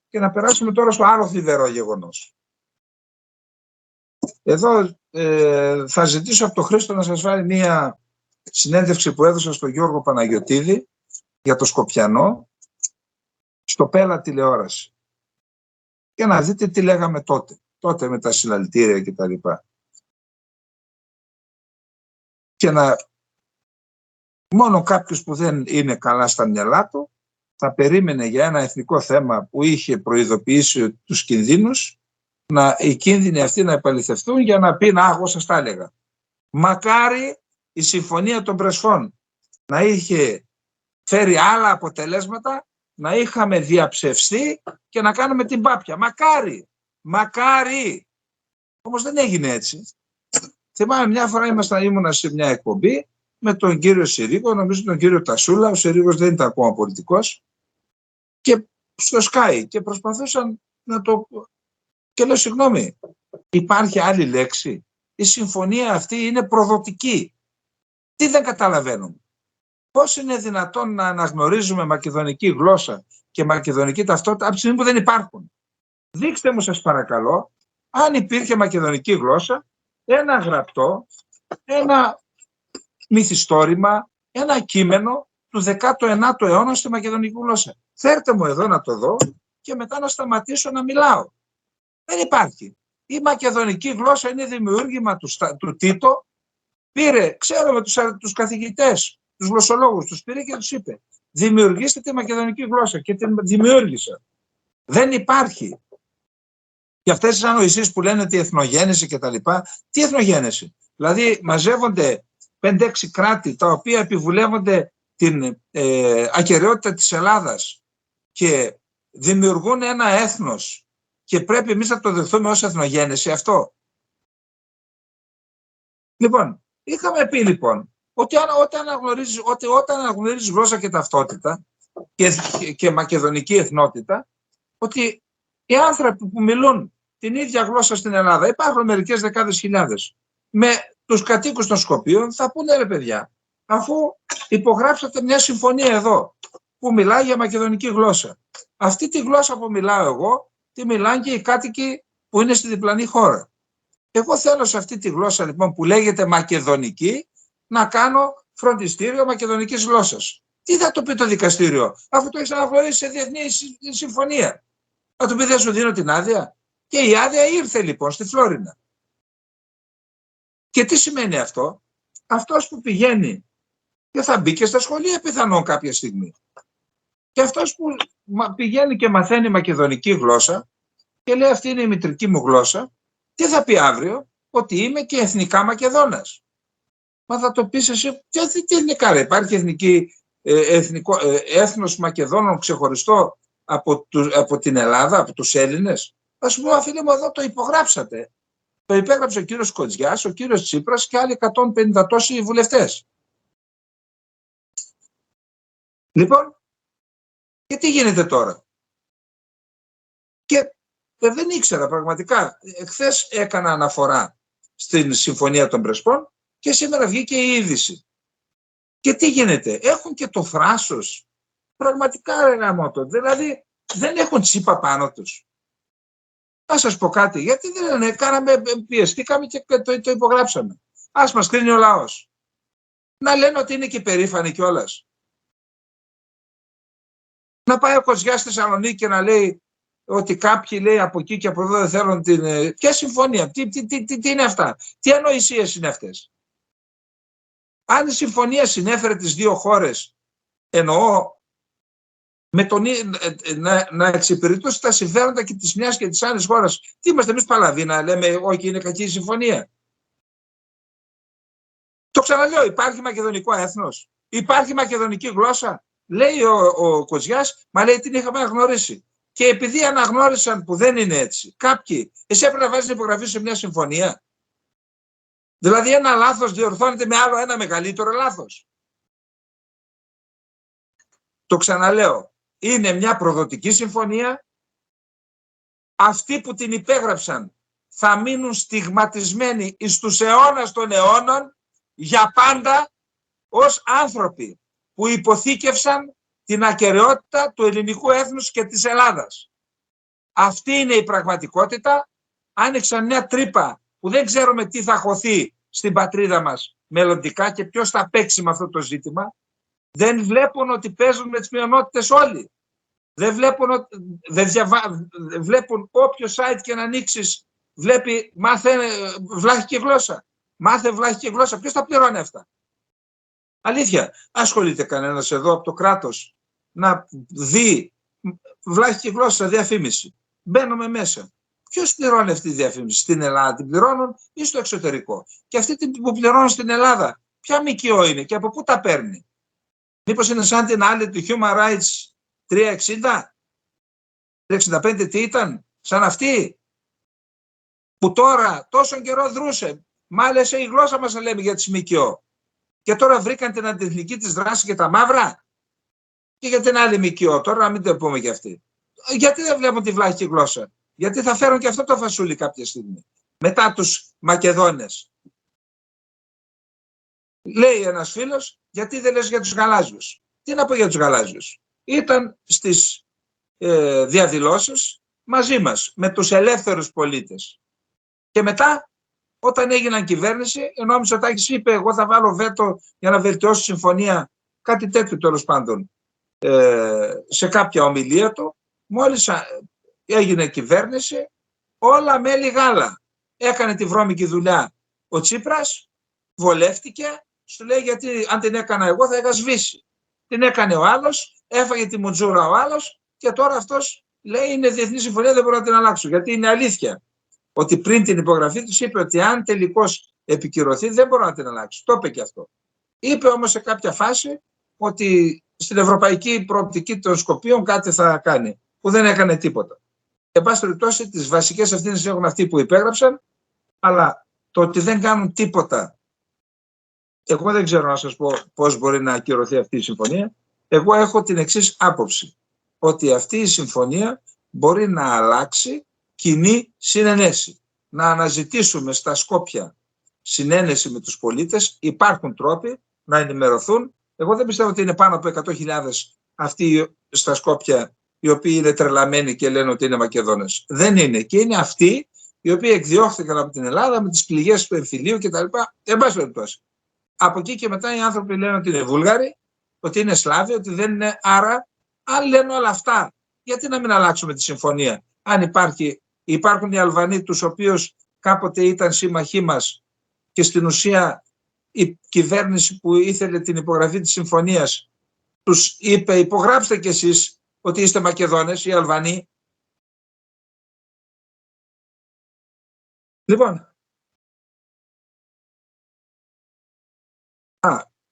Και να περάσουμε τώρα στο άλλο θλιβερό γεγονός. Εδώ θα ζητήσω από τον Χρήστο να σας βάλει μία συνέντευξη που έδωσα στον Γιώργο Παναγιωτίδη για το Σκοπιανό στο Πέλα τηλεόραση και να δείτε τι λέγαμε τότε με τα συλλαλητήρια και τα λοιπά. Και μόνο κάποιος που δεν είναι καλά στα μυαλά του θα περίμενε για ένα εθνικό θέμα που είχε προειδοποιήσει τους κινδύνους, οι κίνδυνοι αυτοί να επαληθευτούν για να πει εγώ σας τα έλεγα. Μακάρι η Συμφωνία των Πρεσφών να είχε φέρει άλλα αποτελέσματα, να είχαμε διαψευστεί και να κάνουμε την πάπια. Μακάρι! Όμως δεν έγινε έτσι. Θυμάμαι μια φορά ήμουνα σε μια εκπομπή με τον κύριο Συρίγο, νομίζω τον κύριο Τασούλα, ο Συρίγος δεν ήταν ακόμα πολιτικός, και στο Sky, και προσπαθούσαν να το... Και λέω, συγγνώμη, υπάρχει άλλη λέξη? Η συμφωνία αυτή είναι προδοτική. Τι δεν καταλαβαίνουμε? Πώς είναι δυνατόν να αναγνωρίζουμε μακεδονική γλώσσα και μακεδονική ταυτότητα από τη στιγμή που δεν υπάρχουν? Δείξτε μου, σας παρακαλώ, αν υπήρχε μακεδονική γλώσσα, ένα γραπτό, ένα μυθιστόρημα, ένα κείμενο του 19ου αιώνα στη μακεδονική γλώσσα. Φέρτε μου εδώ να το δω και μετά να σταματήσω να μιλάω. Δεν υπάρχει. Η μακεδονική γλώσσα είναι δημιούργημα του Τίτο. Πήρε, ξέρουμε τους καθηγητές, τους γλωσσολόγους, τους πήρε και τους είπε: δημιουργήστε τη μακεδονική γλώσσα, και την δημιούργησα. Δεν υπάρχει. Και αυτές τις ανοησίες που λένε τη εθνογέννηση κτλ. Τι εθνογέννηση? Δηλαδή μαζεύονται 5-6 κράτη τα οποία επιβουλεύονται την ακεραιότητα της Ελλάδας και δημιουργούν ένα έθνος και πρέπει εμείς να το δεχθούμε ως εθνογέννηση αυτό? Λοιπόν, είχαμε πει λοιπόν ότι όταν αναγνωρίζεις γλώσσα και ταυτότητα και μακεδονική εθνότητα, ότι οι άνθρωποι που μιλούν την ίδια γλώσσα στην Ελλάδα, υπάρχουν μερικές δεκάδες χιλιάδες, με τους κατοίκους των Σκοπίων θα πούνε: ρε παιδιά, αφού υπογράψατε μια συμφωνία εδώ που μιλάει για μακεδονική γλώσσα, αυτή τη γλώσσα που μιλάω εγώ τη μιλάνε και οι κάτοικοι που είναι στη διπλανή χώρα. Εγώ θέλω σε αυτή τη γλώσσα λοιπόν που λέγεται μακεδονική να κάνω φροντιστήριο μακεδονικής γλώσσας. Τι θα το πει το δικαστήριο, αφού το έχεις αναγνωρίσει σε διεθνή συμφωνία? Θα του πει: δεν σου δίνω την άδεια? Και η άδεια ήρθε λοιπόν στη Φλόρινα. Και τι σημαίνει αυτό? Αυτός που πηγαίνει και θα μπει και στα σχολεία πιθανόν κάποια στιγμή, και αυτός που πηγαίνει και μαθαίνει μακεδονική γλώσσα και λέει: αυτή είναι η μητρική μου γλώσσα, τι θα πει αύριο? Ότι είμαι και εθνικά Μακεδόνας. Μα θα το πεις εσύ: τι εθνικά ρε? Υπάρχει έθνος Μακεδόνων ξεχωριστό από την Ελλάδα, από τους Έλληνες? Ας πούμε, φίλε μου, εδώ το υπογράψατε. Το υπέγραψε ο κύριος Κοντζιάς, ο κύριος Τσίπρας και άλλοι 150 τόσοι βουλευτές. Λοιπόν, και τι γίνεται τώρα? Και δεν ήξερα πραγματικά. Χθες έκανα αναφορά στην Συμφωνία των Πρεσπών και σήμερα βγήκε η είδηση. Και τι γίνεται? Έχουν και το θράσος. Πραγματικά, ρε γαμώτο. Δηλαδή δεν έχουν Τσίπα πάνω τους. Να σας πω κάτι, γιατί δεν κάναμε, πιεστήκαμε και το υπογράψαμε. Ας μας κρίνει ο λαός. Να λένε ότι είναι και περήφανοι κιόλας. Να πάει ο Κοντζιάς στη Θεσσαλονίκη και να λέει ότι κάποιοι, λέει, από εκεί και από εδώ δεν θέλουν την... Ποια συμφωνία, τι είναι αυτά, τι ανοησίες είναι αυτές? Αν η συμφωνία συνέφερε τις δύο χώρες, εννοώ με να εξυπηρετούσε τα συμφέροντα και της μιας και της άλλης χώρας, τι είμαστε εμείς παλαβοί να λέμε όχι, είναι κακή η συμφωνία? Το ξαναλέω, υπάρχει μακεδονικό έθνος, υπάρχει μακεδονική γλώσσα? Λέει ο Κοντζιάς, μα λέει την είχαμε αναγνωρίσει. Και επειδή αναγνώρισαν που δεν είναι έτσι, κάποιοι, εσύ έπρεπε να βάζεις την υπογραφή σε μια συμφωνία? Δηλαδή ένα λάθος διορθώνεται με άλλο ένα μεγαλύτερο λάθος. Το ξαναλέω, είναι μια προδοτική συμφωνία. Αυτοί που την υπέγραψαν θα μείνουν στιγματισμένοι εις τους αιώνας των αιώνων για πάντα ως άνθρωποι που υποθήκευσαν την ακεραιότητα του ελληνικού έθνους και της Ελλάδας. Αυτή είναι η πραγματικότητα. Άνοιξαν μια τρύπα που δεν ξέρουμε τι θα χωθεί στην πατρίδα μας μελλοντικά και ποιος θα παίξει με αυτό το ζήτημα. Δεν βλέπουν ότι παίζουν με τις μειονότητες όλοι. Δεν βλέπουν όποιο site και να ανοίξεις, βλέπει μάθε βλάχικη γλώσσα. Μάθε βλάχικη γλώσσα. Ποιος τα πληρώνει αυτά? Αλήθεια, ασχολείται κανένας εδώ από το κράτος να δει βλάχικη γλώσσα διαφήμιση? Μπαίνουμε μέσα. Ποιος πληρώνει αυτή τη διαφήμιση? Στην Ελλάδα την πληρώνουν ή στο εξωτερικό? Και αυτή που πληρώνουν στην Ελλάδα, ποια ΜΚΟ είναι και από πού τα παίρνει? Μήπως είναι σαν την άλλη του Human Rights 360, 365, τι ήταν, σαν αυτή που τώρα τόσο καιρό δρούσε, Μάλιστα η γλώσσα μας να λέμε για τις ΜΚΟ. Και τώρα βρήκαν την αντιεθνική της δράση και τα μαύρα. Και για την άλλη ΜΚΟ, τώρα να μην το πούμε για αυτή. Γιατί δεν βλέπουν τη βλάχικη γλώσσα? Γιατί θα φέρουν και αυτό το φασούλι κάποια στιγμή. Μετά τους Μακεδόνες. Λέει ένας φίλος, γιατί δεν λες για τους γαλάζιους? Τι να πω για τους γαλάζιους? Ήταν στις διαδηλώσεις μαζί μας, με τους ελεύθερους πολίτες. Και μετά, όταν έγιναν κυβέρνηση, ενώ ο Μητσοτάκης είπε, εγώ θα βάλω βέτο για να βελτιώσω συμφωνία, κάτι τέτοιο τέλος πάντων, σε κάποια ομιλία του, μόλις έγινε κυβέρνηση, όλα μέλι γάλα. Έκανε τη βρώμικη δουλειά ο Τσίπρας, βολεύτηκε, σου λέει γιατί αν την έκανα εγώ θα είχα σβήσει. Την έκανε ο άλλος, έφαγε τη μουτζούρα ο άλλος και τώρα αυτός λέει είναι διεθνή συμφωνία, δεν μπορώ να την αλλάξω. Γιατί είναι αλήθεια ότι πριν την υπογραφή τους είπε ότι αν τελικώς επικυρωθεί δεν μπορώ να την αλλάξω. Το είπε και αυτό. Είπε όμως σε κάποια φάση ότι στην ευρωπαϊκή προοπτική των Σκοπίων κάτι θα κάνει, που δεν έκανε τίποτα. Εν πάση περιπτώσει, τις βασικές ευθύνες έχουν αυτοί που υπέγραψαν, αλλά το ότι δεν κάνουν τίποτα, εγώ δεν ξέρω να σας πω πώς μπορεί να ακυρωθεί αυτή η συμφωνία. Εγώ έχω την εξής άποψη, ότι αυτή η συμφωνία μπορεί να αλλάξει κοινή συνενέση. Να αναζητήσουμε στα Σκόπια συνένεση με τους πολίτες, υπάρχουν τρόποι να ενημερωθούν. Εγώ δεν πιστεύω ότι είναι πάνω από 100.000 αυτοί στα Σκόπια οι οποίοι είναι τρελαμένοι και λένε ότι είναι Μακεδόνες. Δεν είναι. Και είναι αυτοί οι οποίοι εκδιώχθηκαν από την Ελλάδα με τις πληγές του εμφυλίου κτλ. Εν πάση περιπτώσει. Από εκεί και μετά οι άνθρωποι λένε ότι είναι Βούλγαροι, ότι είναι Σλάβοι, ότι δεν είναι. Άρα, αν λένε όλα αυτά, γιατί να μην αλλάξουμε τη συμφωνία? Αν υπάρχουν οι Αλβανοί, τους οποίους κάποτε ήταν σύμμαχοί μας και στην ουσία η κυβέρνηση που ήθελε την υπογραφή της συμφωνίας τους είπε υπογράψτε κι εσείς ότι είστε Μακεδόνες, οι Αλβανοί. Λοιπόν,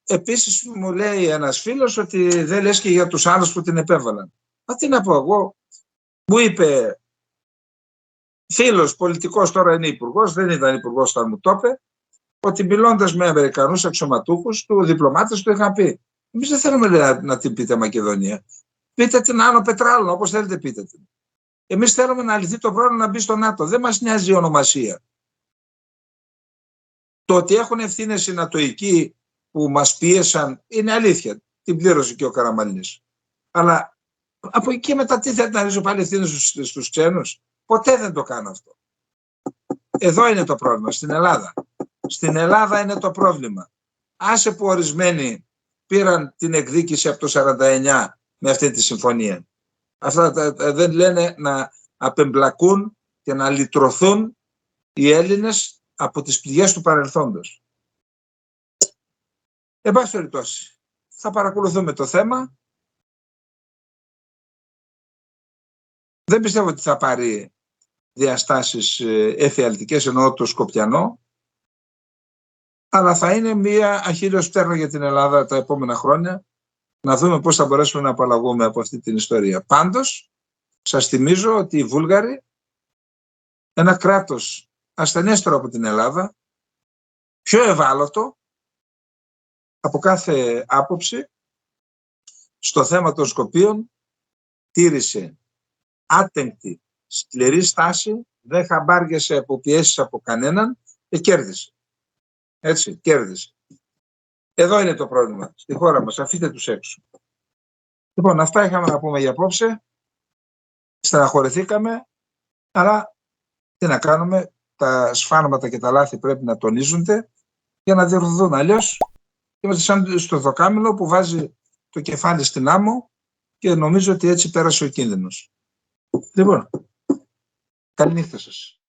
επίσης μου λέει ένας φίλος ότι δεν λες και για τους άλλους που την επέβαλαν. Μα τι να πω εγώ, μου είπε φίλος πολιτικός, τώρα είναι υπουργός, δεν ήταν υπουργός όταν μου το είπε, ότι μιλώντας με Αμερικανούς αξιωματούχους του, διπλωμάτες του είχαν πει εμείς δεν θέλουμε να την πείτε Μακεδονία. Πείτε την Άνω Πετράλων, όπως θέλετε πείτε την. Εμείς θέλουμε να λυθεί το πρόβλημα να μπει στο ΝΑΤΟ. Δεν μας νοιάζει η ονομασία. Το ότι έχουν ευθύνες οι νατοικοί που μας πίεσαν είναι αλήθεια. Την πλήρωσε και ο Καραμανλής. Αλλά από εκεί μετά τι θέλετε να ρίξω πάλι ευθύνες στους ξένους? Ποτέ δεν το κάνω αυτό. Εδώ είναι το πρόβλημα, στην Ελλάδα. Στην Ελλάδα είναι το πρόβλημα. Άσε που ορισμένοι πήραν την εκδίκηση από το 49 με αυτή τη συμφωνία. Αυτά δεν λένε να απεμπλακούν και να λυτρωθούν οι Έλληνες από τις πληγές του παρελθόντος. Εν πάση περιπτώσει, θα παρακολουθούμε το θέμα. Δεν πιστεύω ότι θα πάρει διαστάσεις εφιαλτικές, εννοώ το Σκοπιανό, αλλά θα είναι μία αχίριος πτέρνα για την Ελλάδα τα επόμενα χρόνια, να δούμε πώς θα μπορέσουμε να απαλλαγούμε από αυτή την ιστορία. Πάντως, σας θυμίζω ότι οι Βούλγαροι, ένα κράτος ασθενέστερο από την Ελλάδα, πιο ευάλωτο από κάθε άποψη, στο θέμα των Σκοπίων, τήρησε άτεγκτη, σκληρή στάση, δεν χαμπάριασε από πιέσεις από κανέναν και κέρδισε. Έτσι, κέρδισε. Εδώ είναι το πρόβλημα, στη χώρα μας, αφήστε τους έξω. Λοιπόν, αυτά είχαμε να πούμε για απόψε. Στεναχωρηθήκαμε, αλλά τι να κάνουμε, τα σφάλματα και τα λάθη πρέπει να τονίζονται για να διορθωθούν. Αλλιώς είμαστε σαν στο δοκάμινο που βάζει το κεφάλι στην άμμο και νομίζω ότι έτσι πέρασε ο κίνδυνος. Λοιπόν, καλή νύχτα σας.